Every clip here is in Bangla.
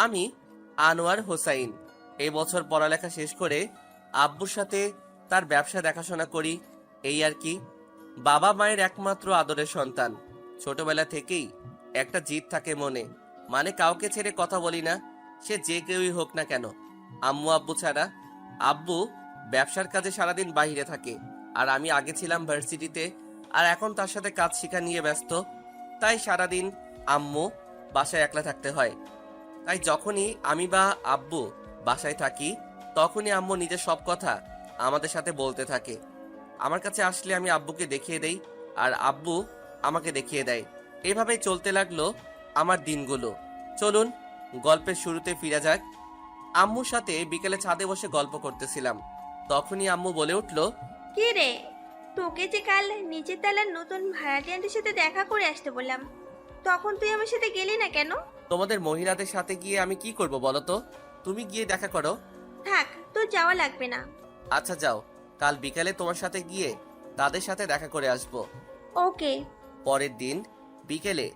আমি আনোয়ার হোসাইন। এই বছর পড়ালেখা শেষ করে আব্বুর সাথে তার ব্যবসা দেখাশোনা করি, এই আর কি। বাবা মায়ের একমাত্র আদরের সন্তান। ছোটবেলা থেকেই একটা জিদ থাকে মনে, মানে কাউকে ছেড়ে কথা বলি না, সে যে কেউই হোক না কেন, আম্মু আব্বু ছাড়া। আব্বু ব্যবসার কাজে সারাদিন বাইরে থাকে, আর আমি আগে ছিলাম ভার্সিটিতে, আর এখন তার সাথে কাজ শেখা নিয়ে ব্যস্ত। তাই সারাদিন আম্মু বাসায় একলা থাকতে হয়। তাই যখনই আমি বা আব্বু বাসায় থাকি, তখনই আম্মু নিজের সব কথা আমাদের সাথে বলতে থাকে। আমার কাছে আসলে আমি আব্বুকে দেখিয়ে দেই, আর আব্বু আমাকে দেখিয়ে দেয়। এভাবেই চলতে লাগলো আমার দিনগুলো। চলুন গল্পের শুরুতে ফিরে যাক। আম্মুর সাথে বিকেলে ছাদে বসে গল্প করতেছিলাম। তখনই আম্মু বলে উঠল, কি রে, তোকে যে কাল নিচের তলার নতুন ভাড়াটিয়াদের সাথে দেখা করে আসতে বললাম, তখন তুই আমার সাথে গেলি না কেন? তোমাদের মহিলাদের সাথে গিয়ে আমি কি করব বলো তো? তুমি গিয়ে দেখা করো। থাক, তোর যাওয়া লাগবে না। আচ্ছা যাও, কাল বিকালে তোমার সাথে গিয়ে তাদের সাথে দেখা করে আসবো। ওকে। পরের দিন বিকেলে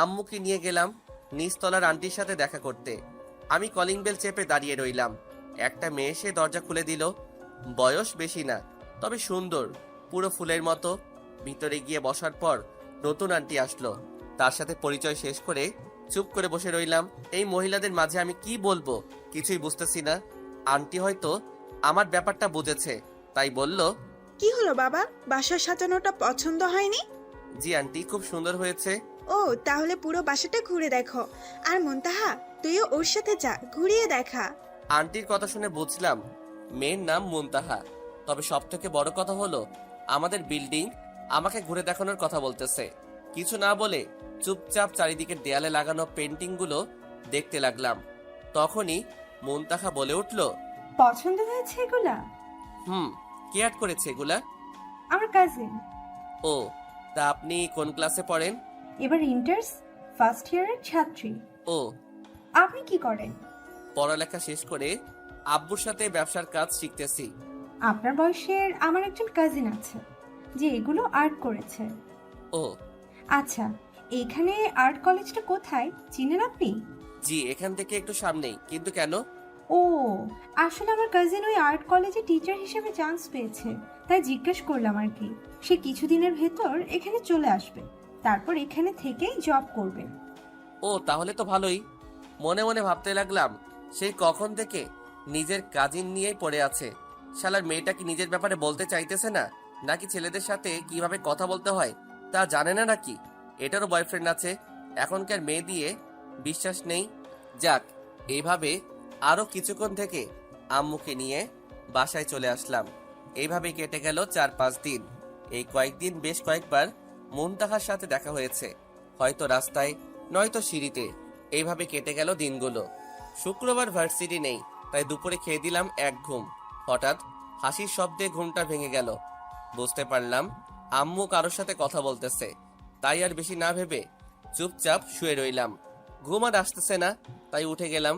আম্মুকে নিয়ে গেলাম নিচতলার আন্টির সাথে দেখা করতে। আমি কলিং বেল চেপে দাঁড়িয়ে রইলাম। একটা মেয়ে এসে দরজা খুলে দিল। বয়স বেশি না, তবে সুন্দর, পুরো ফুলের মতো। ভিতরে গিয়ে বসার পর নতুন আন্টি আসলো। তার সাথে পরিচয় শেষ করে চুপ করে বসে রইলাম। এই মহিলাদের মাঝে আমি কি বলবো কিছুই বুঝতেছি না। আন্টি হয়তো আমার ব্যাপারটা বুঝেছে, তাই বলল, কি হলো বাবা, বাসা সাজানোটা পছন্দ হয়নি? জি আন্টি, খুব সুন্দর হয়েছে। ও, তাহলে পুরো বাসাটা ঘুরে দেখো। আর মুনতাহা, তুইও ওর সাথে যা, ঘুরিয়ে দেখা। আন্টির কথা শুনে বুঝলাম মেয়ের নাম মুনতাহা। তবে সব থেকে বড় কথা হলো আমাদের বিল্ডিং আমাকে ঘুরে দেখানোর কথা বলতেছে। কিছু না বলে চুপচাপ চারিদিকের দেয়ালে লাগানো পেন্টিংগুলো দেখতে লাগলাম। তখনই মুনতাহা বলে উঠল, পছন্দ হয়েছে এগুলা? কে অ্যাড করেছে এগুলা? আমার কাজিন। ও, তা আপনি কোন ক্লাসে পড়েন? এবার ইন্টার্স ফার্স্ট ইয়ারের ছাত্রী। ও, আপনি কি করেন? পড়ালেখা শেষ করে আব্বুর সাথে ব্যবসার কাজ শিখতেছি। আপনার বয়সের আমার একজন কাজিন আছে যে এগুলো আর্ট করেছে। ও আচ্ছা, এইখানে আর্ট কলেজটা কোথায় চিনেন আপনি? জি, এখান থেকে একটু সামনেই। কিন্তু কেন? ও, আসলে আমার কাজিন ওই আর্ট কলেজে টিচার হিসেবে চান্স পেয়েছে, তাই জিজ্ঞেস করলাম আর কি। সে কিছুদিনের ভেতর এখানে চলে আসবে, তারপর এখানে থেকেই জব করবে। ও, তাহলে তো ভালোই। মনে মনে ভাবতে লাগলাম সেই কখন থেকে নিজের কাজিন নিয়েই পড়ে আছে। শালার মেয়েটা কি নিজের ব্যাপারে বলতে চাইতেছে না, নাকি ছেলেদের সাথে কিভাবে কথা বলতে হয় তা জানে না নাকি? এটারও বয়ফ্রেন্ড আছে। এখনকার মেয়ে দিয়ে বিশ্বাস নেই। যাক, এইভাবে আরো কিছুক্ষণ থেকে আম্মুকে নিয়ে বাসায় চলে আসলাম। এইভাবে কেটে গেল 4-5 দিন। এই কয়েকদিন বেশ কয়েকবার মুনতাহার সাথে দেখা হয়েছে, হয়তো রাস্তায়, নয়তো সিঁড়িতে। এইভাবে কেটে গেল দিনগুলো। শুক্রবার ভার্সিটি নেই, তাই দুপুরে খেয়ে দিলাম এক ঘুম। হঠাৎ হাসির শব্দে ঘুমটা ভেঙে গেল। বুঝতে পারলাম আম্মু কারোর সাথে কথা বলতেছে। তাই আর বেশি না ভেবে চুপচাপ শুয়ে রইলাম। ঘুম আর আসতেছে না, তাই উঠে গেলাম।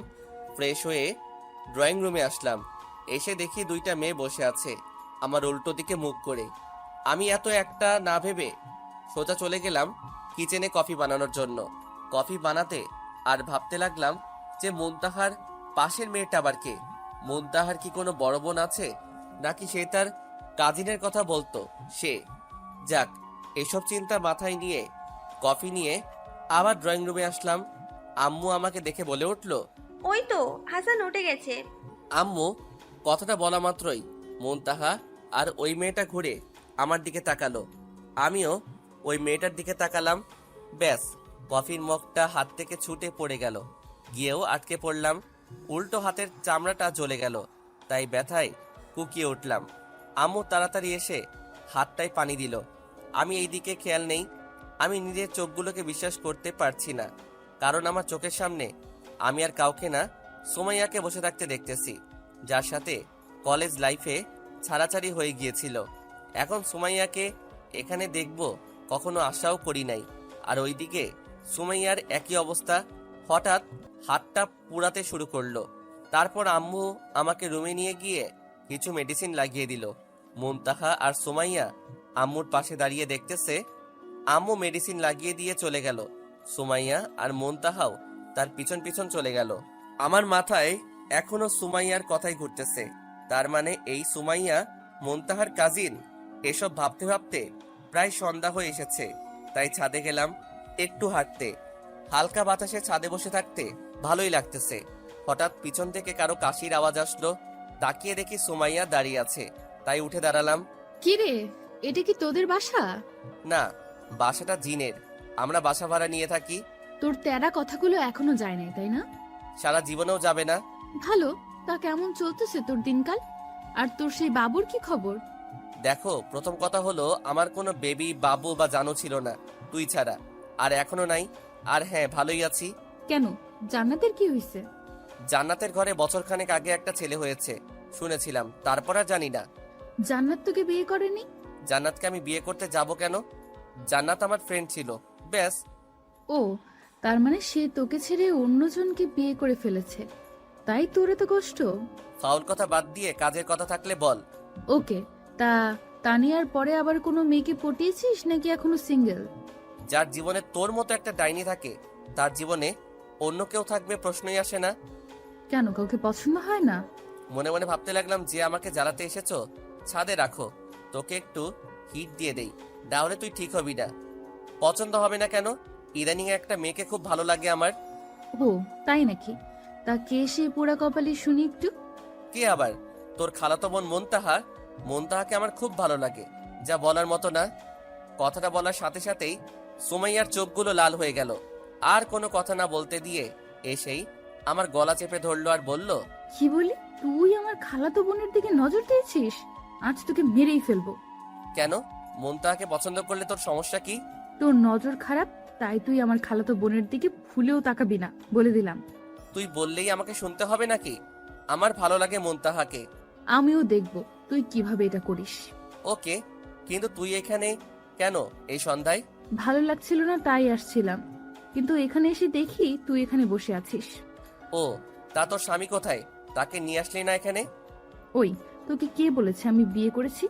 ফ্রেশ হয়ে ড্রয়িং রুমে আসলাম। এসে দেখি দুইটা মেয়ে বসে আছে আমার উল্টো দিকে মুখ করে। আমি এত একটা না ভেবে সোজা চলে গেলাম কিচেনে কফি বানানোর জন্য। কফি বানাতে আর ভাবতে লাগলাম যে মুনতাহার পাশের মেয়েটা আবার কে? মুনতাহার কি কোনো বড় বোন আছে, নাকি সে তার কাজিনের কথা বলতো সে? যাক, এসব চিন্তা মাথায় নিয়ে কফি নিয়ে আবার ড্রয়িং রুমে আসলাম। আম্মু আমাকে দেখে বলে উঠল, ওই তো হাসান উঠে গেছে। আম্মু কথাটা বলা মাত্রই মুনতাহা আর ওই মেয়েটা ঘুরে আমার দিকে তাকালো। আমিও ওই মেয়েটার দিকে তাকালাম। ব্যাস, কফির মগটা হাত থেকে ছুটে পড়ে গেল। গিয়েও আটকে পড়লাম। উল্টো হাতের চামড়াটা জ্বলে গেল, তাই ব্যথায় কুকিয়ে উঠলাম। আম্মু তাড়াতাড়ি এসে হাতটায় পানি দিল। আমি এই দিকে খেয়াল নেই। আমি নিজের চোখগুলোকে বিশ্বাস করতে পারছি না, কারণ আমার চোখের সামনে আমি আর কাউকে না, সুমাইয়াকে বসে থাকতে দেখতেছি, যার সাথে কলেজ লাইফে ছাড়াছাড়ি হয়ে গিয়েছিল। এখন সুমাইয়াকে এখানে দেখব কখনো আশাও করি নাই। আর ওইদিকে সুমাইয়ার একই অবস্থা। হঠাৎ হাতটা পুড়াতে শুরু করলো। তারপর আম্মু আমাকে রুমে নিয়ে গিয়ে কিছু মেডিসিন লাগিয়ে দিল। মুনতাহা আর সুমাইয়া আম্মুর পাশে দাঁড়িয়ে দেখতেছে। আম্মু মেডিসিন লাগিয়ে দিয়ে চলে গেল। সুমাইয়া আর মুনতাহাও তার পিছন পিছন চলে গেল। আমার মাথায় এখনো সুমাইয়ার কথাই ঘুরতেছে। তার মানে এই সুমাইয়া মুনতাহার কাজিন। এসব ভাবতে ভাবতে প্রায় সন্ধ্যা হয়ে এসেছে। তাই ছাদে গেলাম একটু হাঁটতে। হালকা বাতাসে ছাদে বসে থাকতে ভালোই লাগতেছে। হঠাৎ পিছন থেকে কারো কাশির আওয়াজ আসলো। তাকিয়ে দেখি সুমাইয়া দাঁড়িয়ে আছে, তাই উঠে দাঁড়ালাম। কি রে, এটা কি তোদের বাসা? না, বাসাটা জিনের। আমরা বাসা ভাড়া নিয়ে থাকি। তোর তেরা কথাগুলো এখনো যায় নাই, তাই না? সারা জীবনেও যাবে না। ভালো। তা কেমন চলতেছে তোর দিনকাল? আর তোর সেই বাবুর কি খবর? দেখো, প্রথম কথা হলো আমার কোনো বেবি, বাবু বা জানো ছিল না তুই ছাড়া, আর এখনো নাই। আর হ্যাঁ, ভালোই আছি। কেন, জান্নাতের কি হয়েছে? জান্নাতের ঘরে বছরখানেক আগে একটা ছেলে হয়েছে শুনেছিলাম, তারপর আর জানি না। জান্নাত তোকে বিয়ে করেনি? জান্নাতকে আমি বিয়ে করতে যাব কেন? জান্নাত আমার ফ্রেন্ড ছিল, ব্যাস। ও, তার মানে সে তোকে ছেড়ে অন্যজনকে বিয়ে করে ফেলেছে, তাই তোর এত কষ্ট? ফাউল কথা বাদ দিয়ে কাজের কথা থাকলে বল। ওকে, তা তানিয়ার পরে আবার কোনো মেয়েকে পটিয়েছিস নাকি এখনো সিঙ্গেল? যার জীবনে তোর মতো একটা ডাইনি থাকে, তার জীবনে অন্য কেউ থাকবে প্রশ্নই আসে না। কেন, কাউকে পছন্দ হয় না? মনে মনে ভাবতে লাগলাম, যে আমাকে জ্বালাতে এসেছো ছাদে রাখো, তোকে একটু হিট দিয়ে দেই, তাহলে তুই ঠিক হবি না। পছন্দ হবে না কেন? ইদানিং একটা মেয়েকে খুব ভালো লাগে আমার। ও, তাই নাকি? তা কে সে পোড়া কপালি শুনি একটু। কে আবার? তোর খালাতো বোন মুনতাহা। মুনতাহাকে আমার খুব ভালো লাগে, যা বলার মতো না। কথাটা বলার সাথে সাথেই সুমাইয়ার চোখগুলো লাল হয়ে গেল। আর কোনো কথা না বলতে দিয়ে এসেই আমার গলা চেপে ধরলো আর বলল, কি বলি? তুই আমার খালাতো বোনের দিকে নজর দিয়েছিস? আজ তোকে মেরেই ফেলবো। কেন? মুনতাহাকে পছন্দ করলে তোর সমস্যা কি? তোর নজর খারাপ, তাই তুই আমার খালাতো বোনের দিকে ভুলেও তাকাবি না, বলে দিলাম। তুই বললেই আমাকে শুনতে হবে নাকি? আমার ভালো লাগে মুনতাহাকে। আমিও দেখব তুই কিভাবে এটা করিস। ওকে, কিন্তু তুই এখানে কেন এই সন্ধ্যায়? ভালো লাগছিল না তাই আসছিলাম, কিন্তু এখানে এসে দেখি তুই এখানে বসে আছিস। ও, তা তোর স্বামী কোথায়? তাকে নিয়ে আসলি না এখানে? ওই, তোকে কে বলেছে আমি বিয়ে করেছি?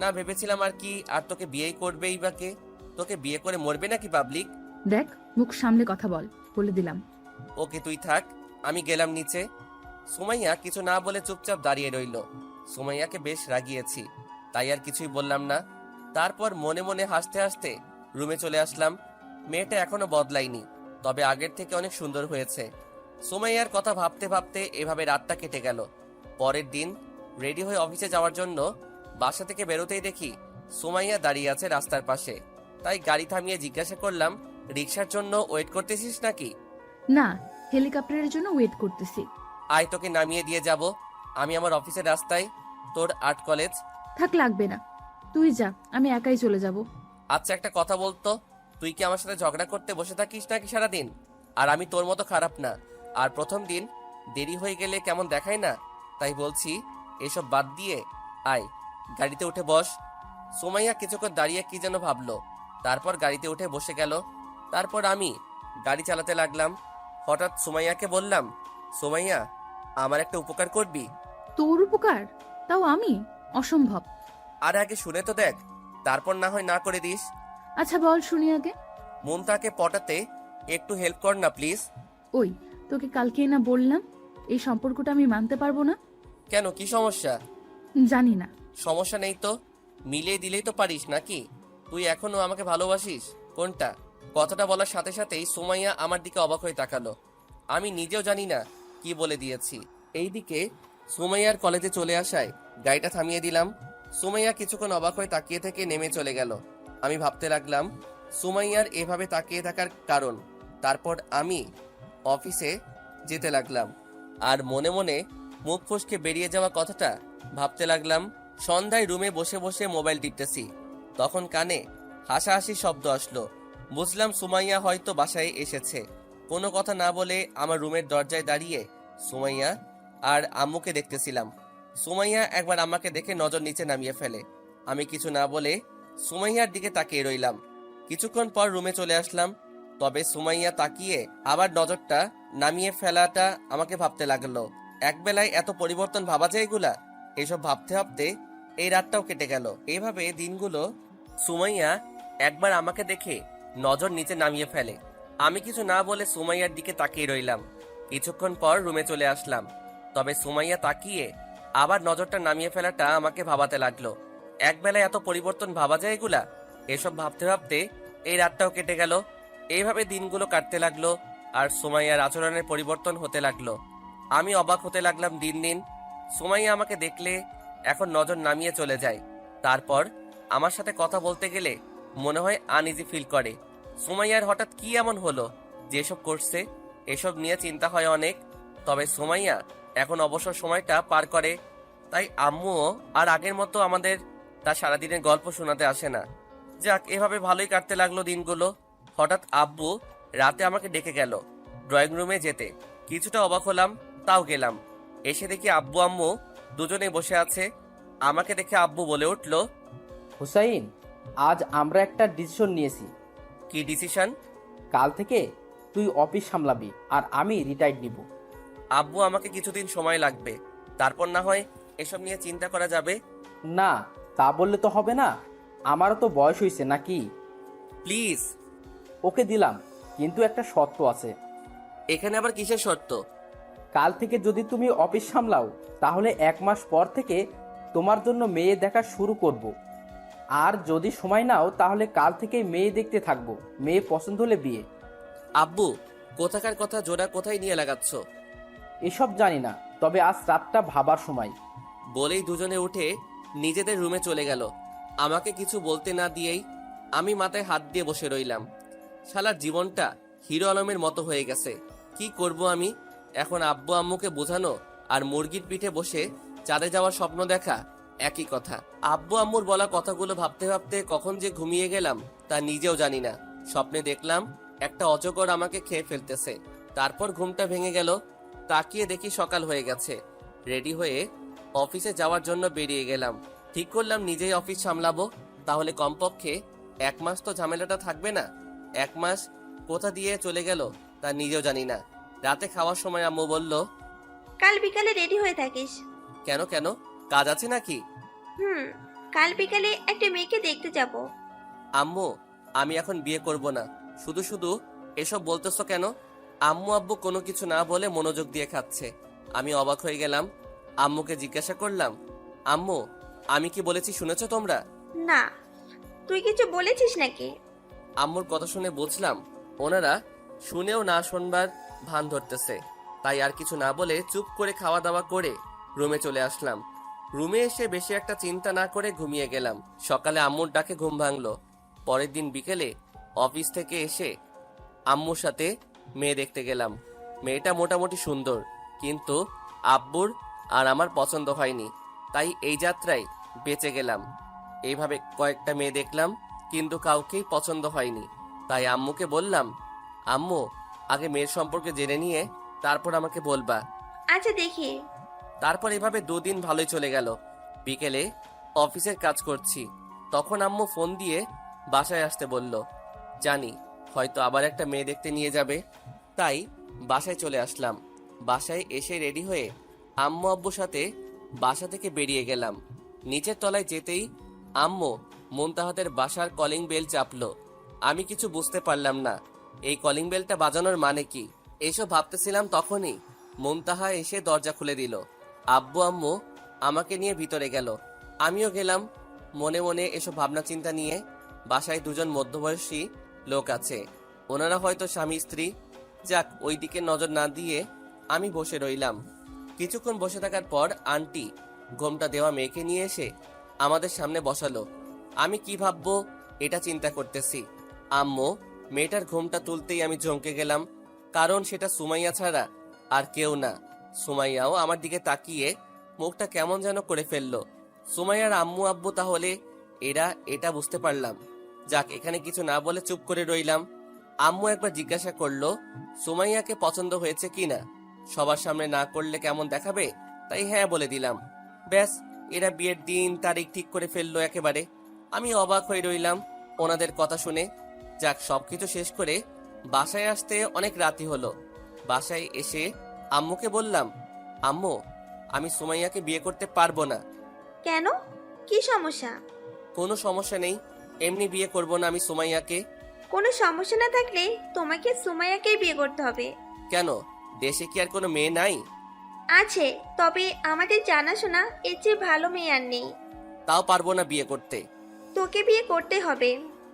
না, ভেবেছিলাম আর কি, আর তোকে বিয়েই করবেই বা কে? তোকে বিয়ে করে মরবে নাকি পাবলিক? দেখ, মুখ সামলে কথা বল, বলে দিলাম। ওকে, তুই থাক, আমি গেলাম নিচে। সুমাইয়া কিছু না বলে চুপচাপ দাঁড়িয়ে রইল। সুমাইয়াকে বেশ রাগিয়েছি, তাই আর কিছুই বললাম না। তারপর মনে মনে হাসতে হাসতে রুমে চলে আসলাম। মেয়েটা এখনো বদলায়নি, তবে আগের থেকে অনেক সুন্দর হয়েছে। সুমাইয়ার কথা ভাবতে ভাবতে এভাবে রাতটা কেটে গেল। পরের দিন রেডি হয়ে অফিসে যাওয়ার জন্য বাসা থেকে বেরোতেই দেখি সুমাইয়া দাঁড়িয়ে আছে রাস্তার পাশে। তাই গাড়ি থামিয়ে জিজ্ঞাসা করলাম, রিক্সার জন্য ওয়েট করতেছিস নাকি? না, হেলিকপ্টারের জন্য ওয়েট করতেছি। আয়, তোকে নামিয়ে দিয়ে যাব। আমি আমার অফিসের রাস্তায়, তোর আর্ট কলেজ। থাক, লাগবে না, তুই যা, আমি একাই চলে যাব। আচ্ছা, একটা কথা বলতো, তুই কি আমার সাথে ঝগড়া করতে বসে থাকিস নাকি সারাদিন? আর আমি তোর মতো খারাপ না। আর প্রথম দিন দেরি হয়ে গেলে কেমন দেখায় না? তাই বলছি, এসব বাদ দিয়ে আয়, গাড়িতে উঠে বস। সুমাইয়া কিছুক্ষণ দাঁড়িয়ে কি যেন ভাবলো, তারপর গাড়িতে উঠে বসে গেল। তারপর আমি গাড়ি চালাতে লাগলাম। হঠাৎ সুমাইয়াকে বললাম, সুমাইয়া, আমার একটা উপকার করবি? তোর উপকার? তাও আমি? অসম্ভব। আর আগে শুনে তো দেখ, তারপর না হয় না করে দিস। আচ্ছা বল, শুনি আগে। মুনতাহাকে পটাতে একটু হেল্প কর না প্লিজ। ওই, তোকে কালকেই না বললাম এই সম্পর্কটা আমি মানতে পারবো না। কেন, কি সমস্যা? জানি না। সমস্যা নেই তো, মিলিয়ে দিলেই তো পারিস নাকি? তুই এখনো আমাকে ভালোবাসিস কোনটা? কথাটা বলার সাথে সাথেই সুমাইয়া আমার দিকে অবাক হয়ে তাকালো। আমি নিজেও জানি না কি বলে দিয়েছি। এইদিকে সুমাইয়ার কলেজে চলে আসায় গাড়িটা থামিয়ে দিলাম। সুমাইয়া কিছুক্ষণ অবাক হয়ে তাকিয়ে থেকে নেমে চলে গেল। আমি ভাবতে লাগলাম সুমাইয়ার এভাবে তাকিয়ে থাকার কারণ। তারপর আমি অফিসে যেতে লাগলাম আর মনে মনে মুখ ফসকে বেরিয়ে যাওয়া কথাটা ভাবতে লাগলাম। সন্ধ্যায় রুমে বসে বসে মোবাইল টিপতেছি, তখন কানে হাসাহাসি শব্দ আসলো। বুঝলাম সুমাইয়া হয়তো বাসায় এসেছে। কোনো কথা না বলে আমার রুমের দরজায় দাঁড়িয়ে সুমাইয়া আর আম্মুকে দেখতেছিলাম। সুমাইয়া একবার আমাকে দেখে নজর নিচে নামিয়ে ফেলে। আমি কিছু না বলে সুমাইয়ার দিকে তাকিয়ে রইলাম। কিছুক্ষণ পর রুমে চলে আসলাম, তবে সুমাইয়া তাকিয়ে আবার নজরটা নামিয়ে ফেলাটা আমাকে ভাবতে লাগলো, একবেলায় এত পরিবর্তন ভাবা যায় এগুলা? এসব ভাবতে ভাবতে এই রাতটাও কেটে গেল। এইভাবে দিনগুলো। সুমাইয়া একবার আমাকে দেখে নজর নিচে নামিয়ে ফেলে। আমি কিছু না বলে সুমাইয়ার দিকে তাকিয়ে রইলাম। কিছুক্ষণ পর রুমে চলে আসলাম। তবে সুমাইয়া তাকিয়ে আবার নজরটা নামিয়ে ফেলাটা আমাকে ভাবাতে লাগলো। একবেলায় এত পরিবর্তন ভাবা যায় এগুলা? এসব ভাবতে ভাবতে এই রাতটাও কেটে গেল। এইভাবে দিনগুলো কাটতে লাগলো আর সুমাইয়ার আচরণের পরিবর্তন হতে লাগলো। আমি অবাক হতে লাগলাম দিন দিন। সুমাইয়া আমাকে দেখলে এখন নজর নামিয়ে চলে যায়। তারপর আমার সাথে কথা বলতে গেলে মনে হয় আনইজি ফিল করে। সুমাইয়ার হঠাৎ কি এমন হলো যে এসব করছে? এসব নিয়ে চিন্তা হয় অনেক। তবে সুমাইয়া এখন অবসর সময়টা পার করে, তাই আম্মুও আর আগের মতো আমাদের তার সারাদিনের গল্প শোনাতে আসে না। যাক, এভাবে ভালোই কাটতে লাগলো দিনগুলো। হঠাৎ আব্বু রাতে আমাকে ডেকে গেল ড্রয়িং রুমে যেতে। কিছুটা অবাক হলাম, তাও গেলাম। এসে দেখি আব্বু আম্মু দুজনেই বসে আছে। আমাকে দেখে আব্বু বলে উঠল, হুসাইন, আজ আমরা একটা ডিসিশন নিয়েছি। কি ডিসিশন? কাল থেকে তুই অফিস সামলাবি আর আমি রিটায়ার্ড নিব। আব্বু, আমাকে কিছুদিন সময় লাগবে, তারপর না হয় এসব নিয়ে চিন্তা করা যাবে। না, তা বললে তো হবে না, আমারও তো বয়স হয়েছে নাকি। প্লিজ। ওকে দিলাম, কিন্তু একটা শর্ত আছে। এখানে আবার কিসের শর্ত? কাল থেকে যদি তুমি অফিস সামলাও তাহলে 1 মাস পর থেকে তোমার জন্য মেয়ে দেখা শুরু করব। আর যদি সময় নাও তাহলে কাল থেকে মেয়ে দেখতে থাকবো, মেয়ে পছন্দ হলে বিয়ে। আব্বু, কোথাকার কথা জোড়া কোথায় নিয়ে লাগাচ্ছ? এসব জানি না, তবে আজ রাতটা ভাবার সময়। বলেই দুজনে উঠে নিজেদের রুমে চলে গেল। আমাকে কিছু বলতে না দিয়েই আমি মাথায় হাত দিয়ে বসে রইলাম। শালার জীবনটা হিরো আলমের মতো হয়ে গেছে। কি করব আমি এখন? আব্বু আম্মুকে বোঝানো আর মুরগির পিঠে বসে চাঁদে যাওয়ার স্বপ্ন দেখা একই কথা। আব্বু আম্মুর বলা কথাগুলো ভাবতে ভাবতে কখন যে ঘুমিয়ে গেলাম তা নিজেও জানি না। স্বপ্নে দেখলাম একটা অজগর আমাকে খেয়ে ফেলতেছে। তারপর ঘুমটা ভেঙে গেল। তাকিয়ে দেখি সকাল হয়ে গেছে। রেডি হয়ে অফিসে যাওয়ার জন্য বেরিয়ে গেলাম। ঠিক করলাম নিজেই অফিস সামলাবো, তাহলে কমপক্ষে 1 মাস তো ঝামেলাটা থাকবে না। 1 মাস কোথা দিয়ে চলে গেল তা নিজেও জানি না। রাতে খাওয়ার সময় আম্মু বলল, কাল বিকালে রেডি হয়ে থাকিস। কেন কেন, কাজ আছে নাকি? কাল বিকালে একটা মেয়েকে দেখতে যাব। আম্মু, আমি এখন বিয়ে করব না। শুধু শুধু এসব বলতেছো কেন? আম্মু আব্বু কোনো কিছু না বলে মনোযোগ দিয়ে খাচ্ছে। আমি অবাক হয়ে গেলাম। আম্মুকে জিজ্ঞাসা করলাম, আম্মু, আমি কি বলেছি শুনেছো তোমরা? না, তুই কিছু বলেছিস নাকি? আম্মুর কথা শুনে বুঝলাম ওনারা শুনেও না শুনবার ভান ধরতেছে। তাই আর কিছু না বলে চুপ করে খাওয়া দাওয়া করে রুমে চলে আসলাম। রুমে এসে বেশি একটা চিন্তা না করে ঘুমিয়ে গেলাম। সকালে আম্মুর ডাকে ঘুম ভাঙলো। পরের দিন বিকেলে অফিস থেকে এসে আম্মুর সাথে মেয়ে দেখতে গেলাম। মেয়েটা মোটামুটি সুন্দর, কিন্তু আব্বুর আর আমার পছন্দ হয়নি। তাই এই যাত্রায় বেঁচে গেলাম। এইভাবে কয়েকটা মেয়ে দেখলাম, কিন্তু কাউকেই পছন্দ হয়নি। তাই আম্মুকে বললাম, আম্মু, আগে মেয়ের সম্পর্কে জেনে নিয়ে তারপর আমাকে বলবা। আচ্ছা, দেখি। তারপর এভাবে 2 দিন ভালোই চলে গেল। বিকেলে অফিসের কাজ করছি, তখন আম্মু ফোন দিয়ে বাসায় আসতে বলল। জানি হয়তো আবার একটা মেয়ে দেখতে নিয়ে যাবে, তাই বাসায় চলে আসলাম। বাসায় এসে রেডি হয়ে আম্মু আব্বুর সাথে বাসা থেকে বেরিয়ে গেলাম। নিচের তলায় যেতেই আম্মু মুনতাহাদের বাসার কলিং বেল চাপলো। আমি কিছু বুঝতে পারলাম না এই কলিং বেলটা বাজানোর মানে কি। এসব ভাবতেছিলাম তখনই মুনতাহা এসে দরজা খুলে দিল। আব্বু আম্মু আমাকে নিয়ে ভিতরে গেল, আমিও গেলাম। মনে মনে এসব ভাবনা চিন্তা নিয়ে বাসায় 2জন মধ্যবয়সী লোক আছে, ওনারা হয়তো স্বামী স্ত্রী। যাক, ওই দিকে নজর না দিয়ে আমি বসে রইলাম। কিছুক্ষণ বসে থাকার পর আন্টি ঘোমটা দেওয়া মেয়েকে নিয়ে এসে আমাদের সামনে বসালো। আমি কি ভাববো এটা চিন্তা করতেছি। আম্মু মেয়েটার ঘোমটা তুলতেই আমি চমকে গেলাম, কারণ সেটা সুমাইয়া ছাড়া আর কেউ না। সুমাইয়াও আমার দিকে তাকিয়ে মুখটা কেমন যেন করে ফেললো। সুমাইয়ার আম্মু আব্বু তাহলে এরা, এটা বুঝতে পারলাম। যাক, এখানে কিছু না বলে চুপ করে রইলাম। আম্মু একবার জিজ্ঞাসা করলো সুমাইয়াকে পছন্দ হয়েছে কিনা। সবার সামনে না করলে কেমন দেখাবে, তাই হ্যাঁ বলে দিলাম। ব্যাস, এরা বিয়ের দিন তারিখ ঠিক করে ফেললো একেবারে। আমি অবাক হয়ে রইলাম ওনাদের কথা শুনে। যাক, সবকিছু শেষ করে বাসায় আসতে অনেক রাতই হলো। বাসায় এসে আম্মুকে বললাম, আম্মু, আমি সুমাইয়াকে বিয়ে করতে পারবো না। কেন? কি সমস্যা? কোনো সমস্যা নেই, এমনি বিয়ে করব না আমি সুমাইয়াকে। কোনো সমস্যা না থাকলে তোমাকে সুমাইয়াকেই বিয়ে করতে হবে। কেন, দেশে কি আর কোনো মেয়ে নাই? আছে, তবে আমাদের জানাশোনা এর চেয়ে ভালো মেয়ে আর নেই। তাও পারবো না বিয়ে করতে। তোকে বিয়ে করতে হবে,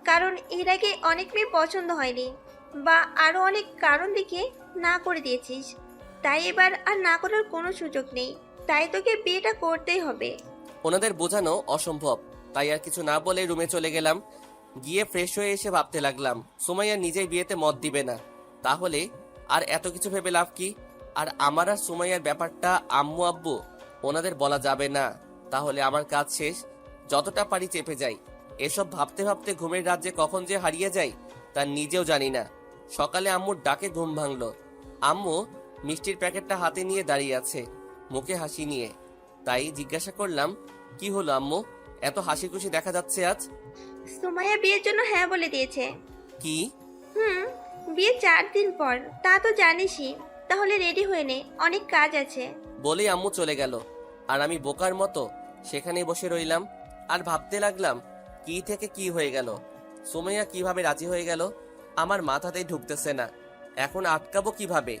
কারণ এর আগে অনেক মেয়ে পছন্দ হয়নি বা আরো অনেক কারণ দেখিয়ে না করে দিয়েছিস। তাই এবার আর না করার কোনো সুযোগ নেই, তাই তোকে বিয়েটা করতেই হবে। ওনাদের বোঝানো অসম্ভব, তাই আর কিছু না বলে রুমে চলে গেলাম। গিয়ে ফ্রেশ হয়ে এসে ভাবতে লাগলাম সুমাইয়া নিজেই বিয়েতে মত দিবে না, তাহলে আর এত কিছু ভেবে লাভ কি? আর আমার আর সুমাইয়ার ব্যাপারটা আম্মু আব্বু ওনাদের বলা যাবে না, তাহলে আমার কাজ শেষ। যতটা পারি চেপে যাই। এসব ভাবতে ভাবতে ঘুমের রাজ্যে কখন যে হারিয়ে যাই তা নিজেও জানি না। সকালে আম্মুর ডাকে ঘুম ভাঙলো। আম্মু মিষ্টির প্যাকেটটা হাতে নিয়ে দাঁড়িয়ে আছে, মুখে হাসি নিয়ে। তাই জিজ্ঞাসা করলাম, কি হলো আম্মু, এত হাসি খুশি দেখা যাচ্ছে আজ? সুমাইয়া বিয়ের জন্য হ্যাঁ বলে দিয়েছে। কি? বিয়ে 4 দিন পর, তা তো জানিসই। তাহলে রেডি হয়ে নে, অনেক কাজ আছে। বলেই আম্মু চলে গেল, আর আমি বোকার মতো সেখানে বসে রইলাম আর ভাবতে লাগলাম কি থেকে কি হয়ে গেল। সুমাইয়া কিভাবে রাজি হয়ে গেল আমার মাথাতেই ঢুকতেছে না। এখন আটকাবো কিভাবে,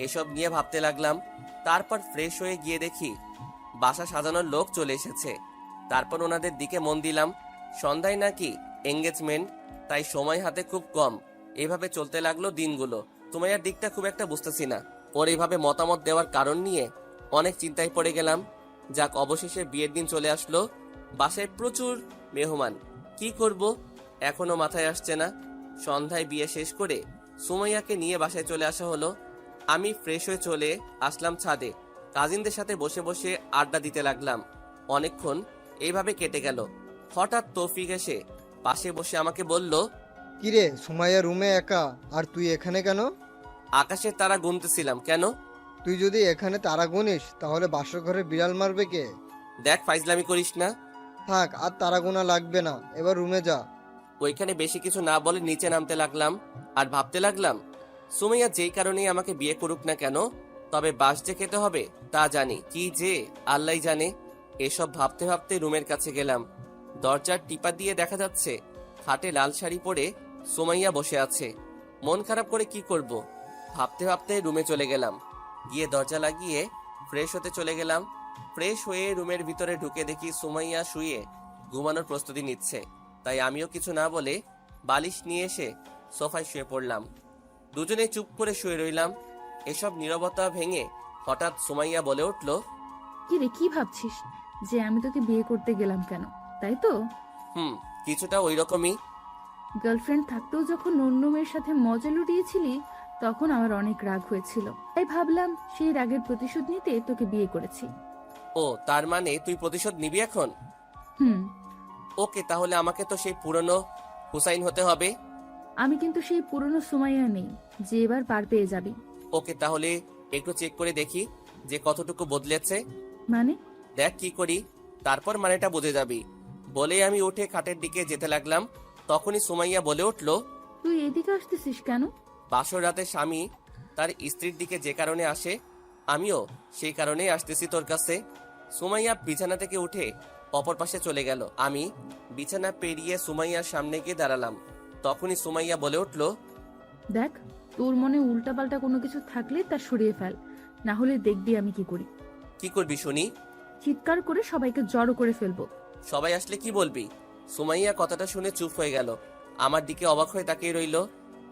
এসব নিয়ে ভাবতে লাগলাম। তারপর ফ্রেশ হয়ে গিয়ে দেখি বাসা সাজানোর লোক চলে এসেছে। তারপর ওনাদের দিকে মন দিলাম। সন্ধ্যায় নাকি এঙ্গেজমেন্ট, তাই সময় হাতে খুব কম। এভাবে চলতে লাগলো দিনগুলো। সুমাইয়ার দিকটা খুব একটা বুঝতেছি না। ওর এইভাবে মতামত দেওয়ার কারণ নিয়ে অনেক চিন্তায় পড়ে গেলাম। যাক, অবশেষে বিয়ের দিন চলে আসলো। বাসায় প্রচুর মেহমান, কি করব এখনো মাথায় আসছে না। সন্ধ্যায় বিয়ে শেষ করে সুমাইয়াকে নিয়ে বাসায় চলে আসা হলো। আমি ফ্রেশ হয়ে চলে আসলাম ছাদে। কাজিনদের সাথে বসে বসে আড্ডা দিতে লাগলাম। অনেকক্ষণ এইভাবে কেটে গেল। হঠাৎ তৌফিক এসে পাশে বসে আমাকে বলল, কিরে সুমাইয়া রুমে একা, আর তুই এখানে কেন? আকাশের তারা গুনতেছিলাম। কেন? তুই যদি এখানে তারা গুনিস তাহলে বাসর ঘরে বিড়াল মারবে কে? দেখ, ফাইজলামি করিস না। থাক, আর তারা গোনা লাগবে না, এবার রুমে যা। ওইখানে বেশি কিছু না বলে নিচে নামতে লাগলাম আর ভাবতে লাগলাম সুমাইয়া যেই কারণেই আমাকে বিয়ে করুক না কেন, তবে বাস যে খেতে হবে তা জানি, কি যে আল্লাহই জানে। এসব ভাবতে ভাবতে রুমের কাছে গেলাম। দরজার টিপা দিয়ে দেখা যাচ্ছে খাটে লাল শাড়ি পরে সুমাইয়া বসে আছে। মন খারাপ করে কি করব, ভাবতে ভাবতে রুমে চলে গেলাম। গিয়ে দরজা লাগিয়ে ফ্রেশ হতে চলে গেলাম। ফ্রেশ হয়ে রুমের ভিতরে ঢুকে দেখি সুমাইয়া শুয়ে ঘুমানোর প্রস্তুতি নিচ্ছে। তাই আমিও কিছু না বলে বালিশ নিয়ে এসে সোফায় শুয়ে পড়লাম। দুজনে চুপ করে শুয়ে রইলাম। এসব নীরবতা ভেঙে হঠাৎ সুমাইয়া বলে উঠল, কি রে, কি ভাবছিস যে আমি তোকে বিয়ে করতে গেলাম কেন, তাই তো? কিছুটা ওই রকমই। গার্লফ্রেন্ড থাকতেও যখন অন্য মেয়ের সাথে মজা লুটিয়েছিলি তখন আমার অনেক রাগ হয়েছিল, তাই ভাবলাম সেই রাগের প্রতিশোধ নিতে তোকে বিয়ে করেছি। ও, তার মানে তুই প্রতিশোধ নিবি এখন? হুম। ওকে, তাহলে আমাকে তো সেই পুরনো হুসাইন হতে হবে। আমি কিন্তু সেই পুরনো সুমাইয়া নেই যে এবার পার পেয়ে যাবি। ওকে, তাহলে একটু চেক করে দেখি যে কতটুকু বদলেছে। মানে? দেখ কি করি, তারপর মানেটা বুঝে যাবি। বলে আমি উঠে খাটের দিকে যেতে লাগলাম। তখনই সুমাইয়া বলে উঠল, তুই এদিকে আসতেছিস কেন? বাসর রাতে স্বামী তার স্ত্রীর দিকে যে কারণে আসে, আমিও সেই কারণেই আসতেছি তোর কাছে। সুমাইয়া বিছানা থেকে উঠে অপর পাশে চলে গেল। আমি বিছানা পেরিয়ে সুমাইয়ার সামনে গিয়ে দাঁড়ালাম। তখনই সুমাইয়া বলে উঠল, দেখ, তোর মনে উল্টাপাল্টা কোনো কিছু থাকলে তা সরিয়ে ফেল, না হলে দেখবি আমি কি করি। কি করবি শুনি? চিৎকার করে সবাইকে জড়ো করে ফেলবো। সবাই আসলে কি বলবি? সুমাইয়া কথাটা শুনে চুপ হয়ে গেল। আমার দিকে অবাক হয়ে তাকিয়ে রইল।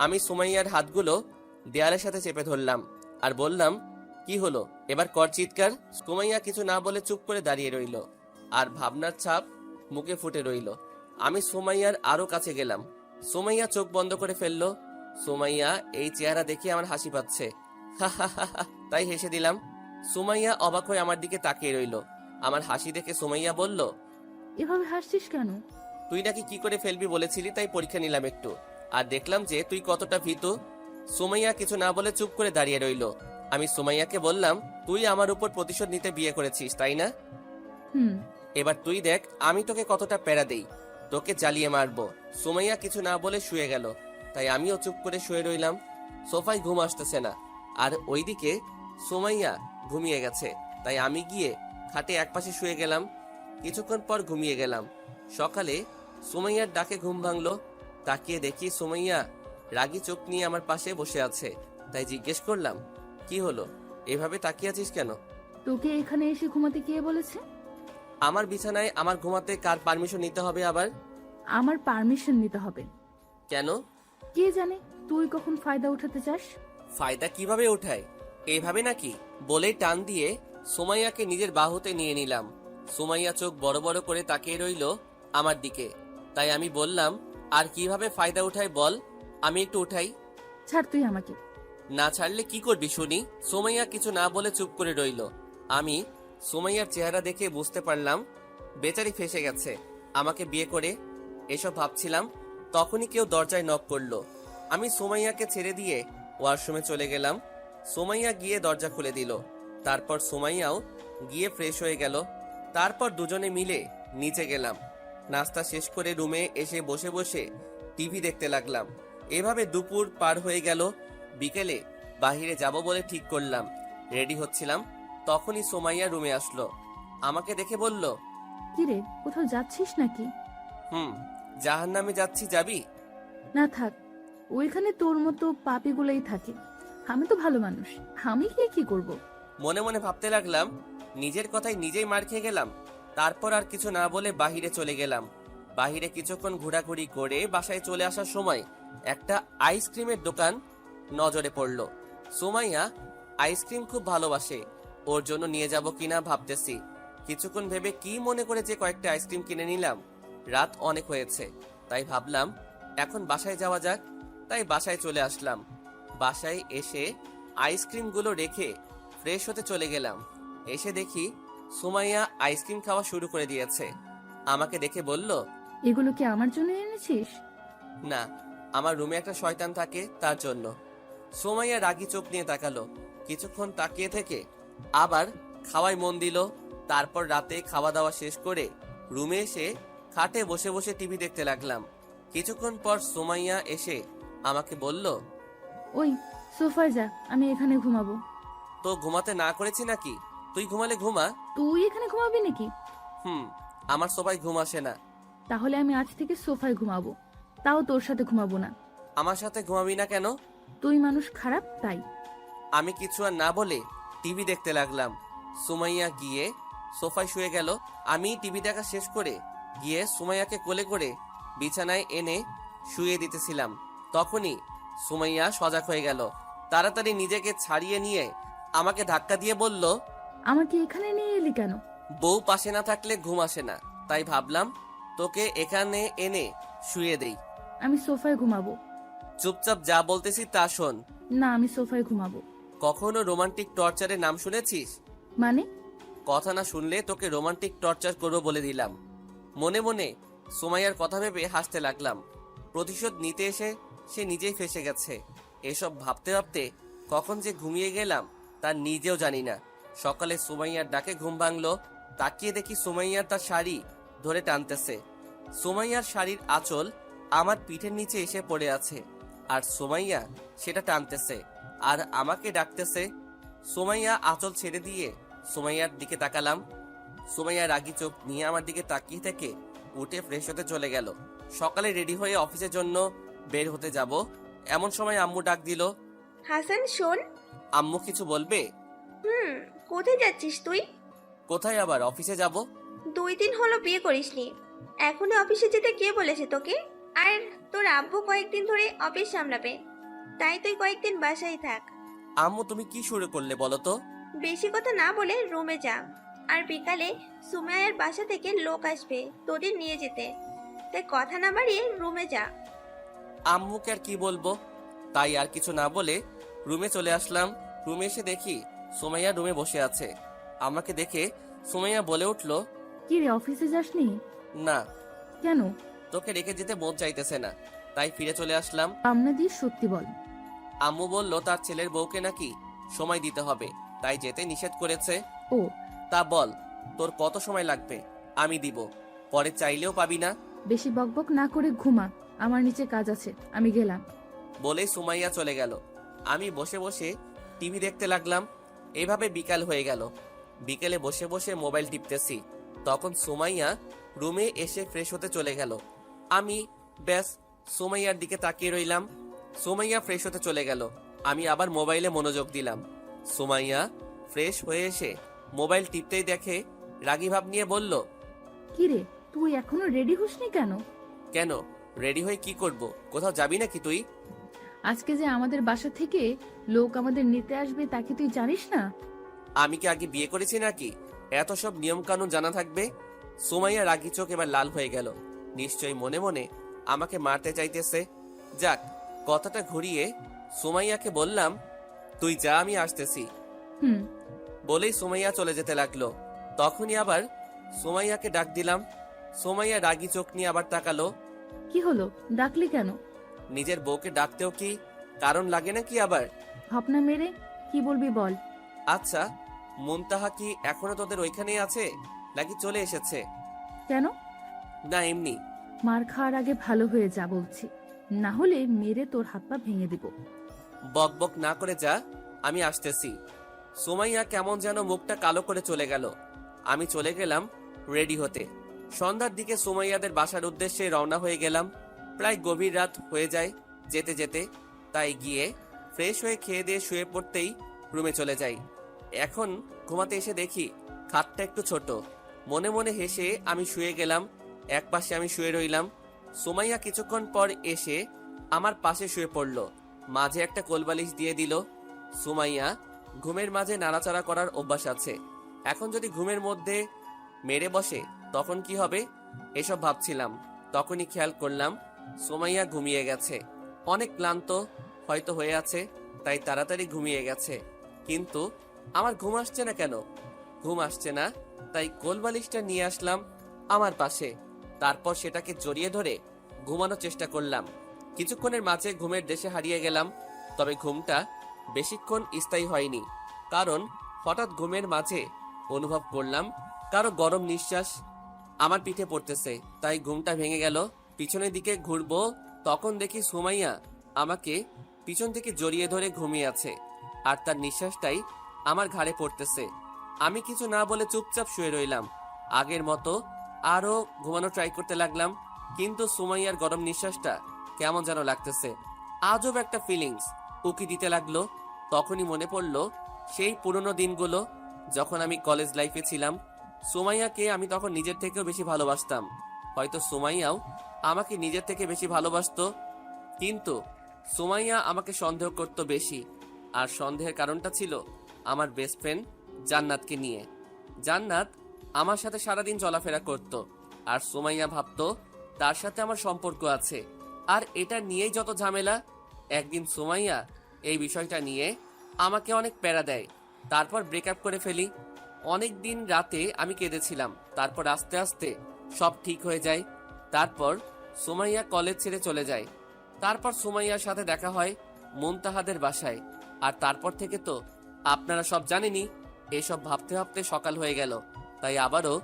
আমি সুমাইয়ার হাতগুলো দেয়ালের সাথে চেপে ধরলাম আর বললাম, কি হলো, এবার কর চিৎকার। সুমাইয়া কিছু না বলে চুপ করে দাঁড়িয়ে রইল, আর ভাবনার ছাপ মুখে ফুটে রইল। আমি সুমাইয়ার আরো কাছে গেলাম। সুমাইয়া চোখ বন্ধ করে ফেললো। সুমাইয়া এই চেহারা দেখে আমার হাসি পাচ্ছে, তাই হেসে দিলাম। সুমাইয়া অবাক হয়ে আমার দিকে তাকিয়ে রইল। আমার হাসি দেখে সুমাইয়া বলল, এভাবে হাসছিস কেন? তুই নাকি কি করে ফেলবি বলেছিলি, তাই পরীক্ষা নিলাম একটু, আর দেখলাম যে তুই কতটা ভীতু। সুমাইয়া কিছু না বলে চুপ করে দাঁড়িয়ে রইল। আমি সুমাইয়াকে বললাম, তুই আমার উপর প্রতিশোধ নিতে বিয়ে করেছিস, তাই না? হুম। এবার তুই দেখ আমি তোকে কতটা প্যারা দেই, তোকে জ্বালিয়ে মারবো। সুমাইয়া কিছু না বলে শুয়ে গেল, তাই আমিও চুপ করে শুয়ে রইলাম। সোফায় ঘুম আসতেছে না, আর ওইদিকে সুমাইয়া ঘুমিয়ে গেছে, তাই আমি গিয়ে খাটে একপাশে শুয়ে গেলাম। কিছুক্ষণ পর ঘুমিয়ে গেলাম। সকালে সুমাইয়ার ডাকে ঘুম ভাঙলো। তাকিয়ে দেখি সুমাইয়া রাগী চোখ নিয়ে আমার পাশে বসে আছে। তাই জিজ্ঞেস করলাম, কি হলো, এভাবে তাকিয়ে আছিস কেন? তোকে এখানে এসে ঘুমাতে কে বলেছে? আমার বিছানায় আমার ঘুমাতে কার পারমিশন নিতে হবে আবার? আমার পারমিশন নিতে হবে। কেন? কে জানে তুই কখন ফায়দা উঠাতে চাস। ফায়দা কিভাবে ওঠায়? এইভাবে নাকি? বলেই টান দিয়ে সুমাইয়াকে নিজের বাহুতে নিয়ে নিলাম। সুমাইয়া চোখ বড় বড় করে তাকিয়ে রইল আমার দিকে। তাই আমি বললাম, আর কিভাবে ফায়দা উঠায় বল, আমি একটু উঠাই। ছাড় তুই আমাকে। না ছাড়লে কি করবি শুনি? সুমাইয়া কিছু না বলে চুপ করে রইল। আমি সুমাইয়ার চেহারা দেখে বুঝতে পারলাম বেচারি ফেসে গেছে আমাকে বিয়ে করে। এসব ভাবছিলাম, তখনই কেউ দরজায় নক করলো। আমি সুমাইয়াকে ছেড়ে দিয়ে ওয়াশরুমে চলে গেলাম। সুমাইয়া গিয়ে দরজা খুলে দিল। তারপর সুমাইয়াও গিয়ে ফ্রেশ হয়ে গেল। তারপর দুজনে মিলে নিচে গেলাম। নাস্তা শেষ করে রুমে এসে বসে বসে টিভি দেখতে লাগলাম। এভাবে দুপুর পার হয়ে গেল। বিকেলে বাহিরে যাব বলে ঠিক করলাম। রেডি হচ্ছিলাম, তখনই সুমাইয়া রুমে আসলো। আমাকে দেখে বলল, কিরে, কোথাও যাচ্ছিস নাকি? জাহান্নামে যাচ্ছি, যাবি? না থাক, ওইখানে তোর মতো পাপীগুলোই থাকে। আমি তো ভালো মানুষ, আমি গিয়ে কি করব? মনে মনে ভাবতে লাগলাম, নিজের কথায় নিজেই মার খেয়ে গেলাম। তারপর আর কিছু না বলে বাহিরে চলে গেলাম। বাহিরে কিছুক্ষণ ঘোরাঘুরি করে বাসায় চলে আসার সময় একটা আইসক্রিমের দোকান নজরে পড়ল। সুমাইয়া আইসক্রিম খুব ভালোবাসে, ওর জন্য নিয়ে যাব কিনা ভাবতেছি। কিছুক্ষণ ভেবে কি মনে করে যে কয়েকটা আইসক্রিম কিনে নিলাম। রাত অনেক হয়েছে, তাই ভাবলাম এখন বাসায় যাওয়া যাক। তাই বাসায় চলে আসলাম। বাসায় এসে আইসক্রিমগুলো রেখে ফ্রেশ হতে চলে গেলাম। এসে দেখি সুমাইয়া আইসক্রিম খাওয়া শুরু করে দিয়েছে। আমাকে দেখে বলল, এগুলো কি আমার জন্য এনেছিস? না, আমার রুমে একটা শয়তান থাকে, তার জন্য। সুমাইয়া রাগী চোখ নিয়ে তাকালো। কিছুক্ষণ তাকিয়ে থেকে আবার খাওয়ায় মন দিল। তারপর রাতে খাওয়া দাওয়া শেষ করে রুমে এসে খাটে বসে বসে টিভি দেখতে লাগলাম। কিছুক্ষণ পর সুমাইয়া এসে আমাকে বলল, ওই সোফায় যা, আমি এখানে ঘুমাবো। তো ঘুমাতে না করেছি নাকি? তুই ঘুমালে ঘুমা। তুই এখানে ঘুমাবি নাকি? আমার সবাই ঘুম আসে না। তাহলে আমি আজ থেকে সোফায় ঘুমাবো, তাও তোর সাথে ঘুমাবো না। আমার সাথে ঘুমাবি না কেন? তুই মানুষ খারাপ, তাই। আমি কিছু আর না বলে টিভি দেখতে লাগলাম। সুমাইয়া গিয়ে সোফায় শুয়ে গেল। আমি টিভি দেখা শেষ করে গিয়ে সুমাইয়াকে কোলে করে বিছানায় এনে শুয়ে দিতেছিলাম। তখনই সুমাইয়া সজাগ হয়ে গেল। তাড়াতাড়ি নিজেকে ছাড়িয়ে নিয়ে আমাকে ধাক্কা দিয়ে বলল, আমাকে এখানে নিয়ে এলি কেন? বউ পাশে না থাকলে ঘুম আসে না, তাই ভাবলাম তোকে এখানে এনে শুয়ে দেই। আমি সোফায় ঘুমাবো। চুপচাপ যা বলতেছি তা শোন। না, আমি সোফায় ঘুমাবো। কখনো রোমান্টিক টর্চারের নাম শুনেছিস? মানে? কথা না শুনলে তোকে রোমান্টিক টর্চার করবো বলে দিলাম। মনে মনে সুমাইয়ার কথা ভেবে হাসতে লাগলাম। প্রতিশোধ নিতে এসে সে নিজেই ফেসে গেছে। এসব ভাবতে ভাবতে কখন যে ঘুমিয়ে গেলাম তা নিজেও জানি না। সকালে সুমাইয়ার ডাকে ঘুম ভাঙলো। তাকিয়ে দেখি সুমাইয়া তার শাড়ি ধরে টানতেছে। সুমাইয়ার শাড়ির আঁচল আমার পিঠের নিচে এসে পড়ে আছে, আর সুমাইয়া সেটা টানতেছে আর আমাকে ডাকতেছে। সুমাইয়া আঁচল ছেড়ে দিয়ে সুমাইয়ার দিকে তাকালাম। সুমাইয়া রাগী চোখ নিয়ে আমার দিকে তাকিয়ে থেকে উঠে ফ্রেশ হতে চলে গেল। সকালে রেডি হয়ে অফিসের জন্য বের হতে যাব, এমন সময় আম্মু ডাক দিল। হাসান শোন। আম্মু কিছু বলবে? কোথায় যাচ্ছিস তুই? কোথায় আবার, অফিসে যাব। 2 দিন হলো বিয়ে করিসনি, এখনই অফিসে যেতে কে বলেছে তোকে? আর তোর আব্বু কয়েকদিন ধরে অফিস সামলাবে, তাই তুই কয়েকদিন বাসায় থাক। আম্মু তুমি কি শুরু করলে বলো তো? বেশি কথা না বলে রুমে যা, আর বিকালে সুমাইয়ার বাসা থেকে লোক আসবে তোদের নিয়ে যেতে, তাই কথা না বাড়িয়ে রুমে যা। আম্মুকে আর কি বলবো, তাই আর কিছু না বলে রুমে চলে আসলাম। রুমে এসে দেখি সুমাইয়া রুমে বসে আছে। আমাকে দেখে সুমাইয়া বলে উঠল, কি রে, অফিসে যাসনি? না। কেন? তোকে রেখে যেতে মন চাইতেছে না, তাই ফিরে চলে আসলাম। আমনা দিয়ে সত্যি বল। আম্মু বলল তার ছেলের বউকে নাকি সময় দিতে হবে, তাই যেতে নিষেধ করেছে। ও, তা বল তোর কত সময় লাগবে, আমি দিব, পরে চাইলেও পাবি না। বেশি বকবক না করে ঘুমা, আমার নিচে কাজ আছে, আমি গেলাম। বলেই সুমাইয়া চলে গেল। আমি বসে বসে টিভি দেখতে লাগলাম। এভাবে বিকাল হয়ে গেল। বিকেলে বসে বসে মোবাইল টিপতেছি, তখন সুমাইয়া রুমে এসে ফ্রেশ হতে চলে গেল। আমি ব্যাস সুমাইয়ার দিকে তাকিয়ে রইলাম। সুমাইয়া ফ্রেশ হতে চলে গেল। আমি আবার মোবাইলে মনোযোগ দিলাম। সুমাইয়া ফ্রেশ হয়ে এসে মোবাইল টিপতেই দেখে রাগী ভাব নিয়ে বলল, কি রে, তুই এখনো রেডি হসনি কেন? কেন রেডি হয়ে কি করব? কোথাও যাবি নাকি তুই? আজকে যে আমাদের বাসা থেকে লোক আমাদের নিতে আসবে তা কি তুই জানিস না? আমি কি আগে বিয়ে করেছি নাকি এত সব নিয়ম কানুন জানা থাকবে? সুমাইয়া রাগী চোখ এবার লাল হয়ে গেল। নিশ্চয়ই মনে মনে আমাকে মারতে চাইতেছে। যাক, কথাটা ঘুরিয়ে সুমাইয়াকে বললাম, তুই যা, আমি আসতেছি। হুম। বলেই সুমাইয়া চলে যেতে লাগলো। তখনই আবার সুমাইয়াকে ডাক দিলাম। সুমাইয়া রাগী চোখ নিয়ে আবার তাকালো। কি হলো, ডাকলি কেন? নিজের বউকে ডাকতেও কি কারণ লাগে নাকি আবার? ভাবনা মেরে কি বলবি বল। আচ্ছা, মুনতাহা কি এখনো তোদের ওইখানেই আছে নাকি চলে এসেছে? কেন? না এমনি। মার খাওয়ার আগে ভালো হয়ে যা বলছি, না হলে মেরে তোর হাত পা ভেঙে দিব। বক বক না করে যা, আমি আসতেছি। সুমাইয়া কেমন যেন মুখটা কালো করে চলে গেল। আমি চলে গেলাম রেডি হতে। সন্ধ্যার দিকে সুমাইয়াদের বাসার উদ্দেশ্যে রওনা হয়ে গেলাম। প্রায় গভীর রাত হয়ে যায় যেতে যেতে। তাই গিয়ে ফ্রেশ হয়ে খেয়ে দিয়ে শুয়ে পড়তেই রুমে চলে যাই। এখন ঘুমাতে এসে দেখি খাটটা একটু ছোট। মনে মনে হেসে আমি শুয়ে গেলাম। এক পাশে আমি শুয়ে রইলাম। সুমাইয়া কিছুক্ষণ পর এসে আমার পাশে শুয়ে পড়ল। মাঝে একটা কোলবালিশ দিয়ে দিল। সুমাইয়া ঘুমের মাঝে নাড়াচাড়া করার অভ্যাস আছে। এখন যদি ঘুমের মধ্যে মেরে বসে তখন কি হবে এসব ভাবছিলাম। তখনই খেয়াল করলাম সুমাইয়া ঘুমিয়ে গেছে। অনেক ক্লান্ত হয়তো হয়ে আছে, তাই তাড়াতাড়ি ঘুমিয়ে গেছে। কিন্তু আমার ঘুম আসছে না কেন? ঘুম আসছে না, তাই কোলবালিশটা নিয়ে আসলাম আমার পাশে। তারপর সেটাকে জড়িয়ে ধরে ঘুমানোর চেষ্টা করলাম। কিছুক্ষণের মাঝে ঘুমের দেশে হারিয়ে গেলাম। তবে ঘুমটা বেশিক্ষণ স্থায়ী হয়নি, কারণ হঠাৎ ঘুমের মাঝে অনুভব করলাম কারো গরম নিঃশ্বাস আমার পিঠে পড়তেছে। তাই ঘুমটা ভেঙে গেল। পিছনের দিকে ঘুরবো, তখন দেখি সুমাইয়া আমাকে পিছন থেকে জড়িয়ে ধরে ঘুমিয়ে আছে, আর তার নিঃশ্বাসটাই আমার ঘাড়ে পড়তেছে। আমি কিছু না বলে চুপচাপ শুয়ে রইলাম। আগের মতো আরো ঘুমানো ট্রাই করতে লাগলাম, কিন্তু সুমাইয়ার গরম নিঃশ্বাসটা কেমন যেন লাগতেছে। আজব একটা ফিলিংস উকি দিতে লাগলো। তখনই মনে পড়লো সেই পুরনো দিনগুলো, যখন আমি কলেজ লাইফে ছিলাম। সুমাইয়াকে আমি তখন নিজের থেকেও বেশি ভালোবাসতাম। হয়তো সুমাইয়াও আমাকে নিজের থেকে বেশি ভালোবাসতো, কিন্তু সুমাইয়া আমাকে সন্দেহ করত বেশি। আর সন্দেহের কারণটা ছিল আমার বেস্ট ফ্রেন্ড জান্নাতকে নিয়ে। জান্নাত আমার সাথে সারাদিন চলাফেরা করত, আর সুমাইয়া ভাবতো তার সাথে আমার সম্পর্ক আছে। আর এটা নিয়েই যত ঝামেলা। একদিন সুমাইয়া এই বিষয়টা নিয়ে আমাকে অনেক প্যারা দেয়। তারপর ব্রেকআপ করে ফেলি। অনেক দিন রাতে আমি কেঁদেছিলাম। তারপর আস্তে আস্তে সব ঠিক হয়ে যায়। তারপর সুমাইয়া কলেজ ছেড়ে চলে যায়। তারপর সুমাইয়ার সাথে দেখা হয় মুনতাহাদের বাসায়। আর তারপর থেকে তো আপনারা সব জানেনই। এসব ভাবতে ভাবতে সকাল হয়ে গেল, তাই আবারও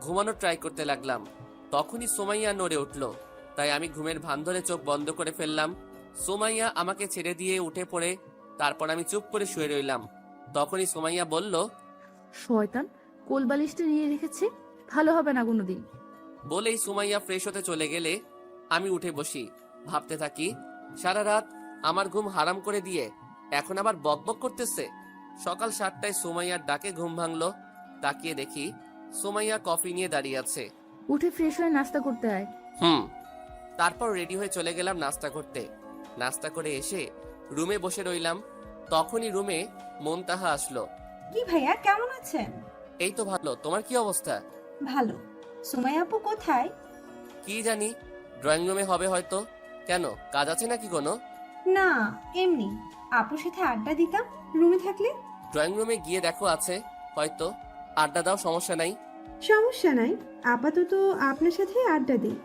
ঘুমানোর ট্রাই করতে লাগলাম। তখনই সুমাইয়া নড়ে উঠল, তাই আমি ঘুমের ভান ধরে চোখ বন্ধ করে ফেললাম। সুমাইয়া আমাকে ছেড়ে দিয়ে উঠে পড়ে, তারপর আমি চুপ করে শুয়ে রইলাম। তখনই সুমাইয়া বলল, শয়তান, কোলবালিশটা নিয়ে রেখেছে, ভালো হবে না কোনোদিন। বলেই সুমাইয়া ফ্রেশ হতে চলে গেলে আমি উঠে বসি। ভাবতে থাকি সারা রাত আমার ঘুম হারাম করে দিয়ে এখন আবার বকবক করতেছে। সকাল 7টায় সুমাইয়ার ডাকে ঘুম ভাঙলো। তাকিয়ে দেখি সুমাইয়া কফি নিয়ে দাঁড়িয়ে আছে। উঠে ফ্রেশ হয়ে নাস্তা করতে আয়। তারপর রেডি হয়ে চলে গেলাম নাস্তা করতে। নাস্তা করে এসে রুমে বসে রইলাম। তখনই রুমে মুনতাহা আসলো। কি ভাইয়া, কেমন আছেন? এই তো ভালো, তোমার কি অবস্থা? ভালো। সুমাইয়া আপু কোথায়? কি জানি, ড্রয়িং রুমে হবে হয়তো। কেন, কাজ আছে নাকি কোনো? না, এমনি আপুর সাথে আড্ডা দিতাম রুমে থাকলে। ড্রয়িং রুমে গিয়ে দেখো আছে হয়তো, আড্ডা দাও, সমস্যা নাই। সমস্যা নাই, আপাতত আপনার সাথে আড্ডা দিই,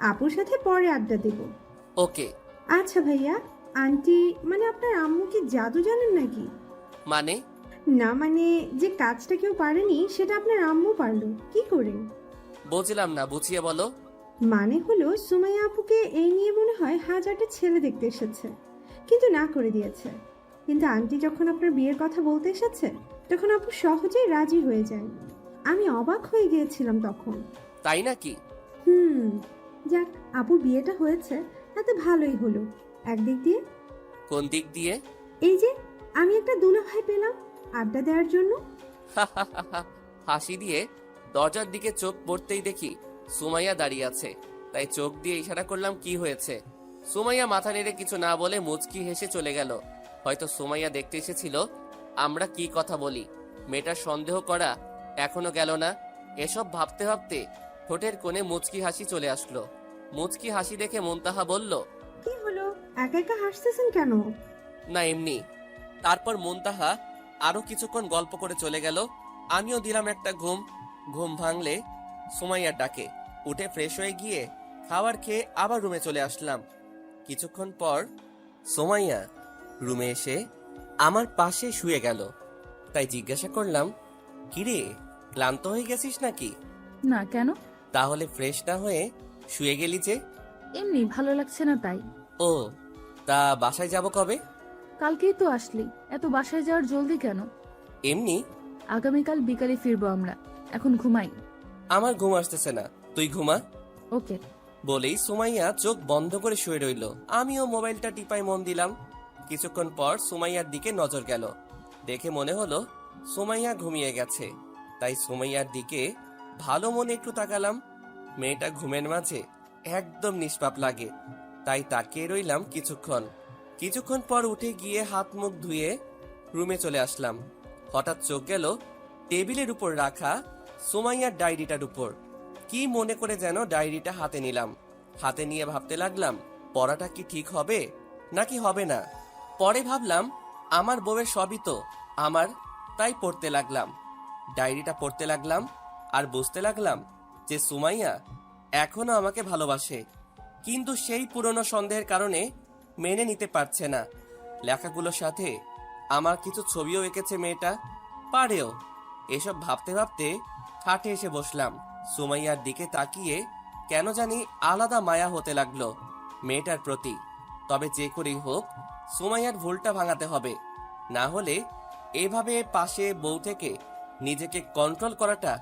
আপুর সাথে পরে আড্ডা দেব। ওকে। আচ্ছা ভাইয়া, আন্টি মানে আপনার আম্মু কি জাদু জানেন নাকি? মানে? না মানে, যে কাজটা কেউ পারেনি সেটা আপনার আম্মু পারলো কি করে? বুঝলাম না, বুঝিয়ে বলো। মানে হলো সুমাইয়া আপুকে এই নিয়ে মনে হয় হাজারটা ছেলে দেখতে এসেছে, কিন্তু না করে দিয়েছে। কিন্তু আন্টি যখন আপনার বিয়ের কথা বলতে এসেছে তখন আপু সহজেই রাজি হয়ে যায়। আমি অবাক হয়ে গিয়েছিলাম তখন। তাই নাকি? যাক, আপুর বিয়েটা হয়েছে তাতে ভালোই হলো একদিক দিয়ে। কোন দিক দিয়ে? এই যে আমি একটা দুলাভাই পেলাম আড্ডা দেওয়ার জন্য। হাসি দিয়ে দরজার দিকে চোখ পড়তেই দেখি সুমাইয়া দাঁড়িয়ে আছে, তাই চোখ দিয়ে ইশারা করলাম কি হয়েছে। সুমাইয়া মাথা নেড়ে কিছু না বলে মুচকি হেসে চলে গেল। হয়তো সুমাইয়া দেখতে এসেছিল আমরা কি কথা বলি। মেয়েটার সন্দেহ করা এখনো গেল না। এসব ভাবতে ভাবতে ঠোঁটের কোণে মুচকি হাসি চলে আসলো। মুচকি হাসি দেখে মুনতাহা বলল, কি হলো, একা একা হাসতেছেন কেন? না এমনি। তারপর মুনতাহা আরো কিছুক্ষণ গল্প করে চলে গেল। আমিও দিলাম একটা ঘুম। ঘুম ভাঙলে সুমাইয়ার ডাকে উঠে ফ্রেশ হয়ে গিয়ে খাবার খেয়ে আবার রুমে চলে আসলাম। কিছুক্ষণ পর সুমাইয়া রুমে এসে আমার পাশে শুয়ে গেল। তাই জিজ্ঞাসা করলাম, কিরে ক্লান্ত হয়ে গেছিস নাকি? না, কেন? তাহলে ফ্রেশ না হয়ে শুয়ে গেলি যে? এমনি ভালো লাগছে না তাই। ও, তা বাসায় যাব কবে? কালকেই তো আসলি, এত বাসায় যাওয়ার জলদি কেন? এমনি। আগামীকাল বিকালে ফিরবো আমরা, এখন ঘুমাই। আমার ঘুম আসতেছে না, তুই ঘুমা। ওকে। বলেই সুমাইয়া চোখ বন্ধ করে শুয়ে রইল। আমিও মোবাইলটা টিপায় মন দিলাম। কিছুক্ষণ পর সুমাইয়ার দিকে নজর গেল। দেখে মনে হলো সুমাইয়া ঘুমিয়ে গেছে, তাই সুমাইয়ার দিকে ভালো মনে একটু তাকালাম। মেয়েটা ঘুমের মাঝে একদম নিষ্পাপ লাগে, তাই তাকিয়ে রইলাম কিছুক্ষণ। কিছুক্ষণ পর উঠে গিয়ে হাত মুখ ধুয়ে রুমে চলে আসলাম। হঠাৎ চোখ গেল টেবিলের উপর রাখা সুমাইয়ার ডায়েরিটার উপর। কি মনে করে যেন ডায়েরিটা হাতে নিলাম। হাতে নিয়ে ভাবতে লাগলাম পড়াটা কি ঠিক হবে নাকি হবে না। পরে ভাবলাম আমার বউয়ের সবই তো আমার, তাই পড়তে লাগলাম। ডায়েরিটা পড়তে লাগলাম আর বুঝতে লাগলাম যে সুমাইয়া এখনো আমাকে ভালোবাসে, কিন্তু সেই পুরনো সন্দেহের কারণে মেনে নিতে পারছে না। লেখাগুলোর সাথে আমার কিছু ছবিও এঁকেছে মেয়েটা, পারেও। এসব ভাবতে ভাবতে খাটে এসে বসলাম। সুমাইয়ার দিকে তাকিয়ে কেন জানি আলাদা মায়া হতে লাগলো মেয়েটার প্রতি। তবে যে করেই হোক সুমাইয়ার ভুলটা ভাঙাতে হবে, না হলে এভাবে পাশে বউ থেকে নিজেকে কন্ট্রোল করাটা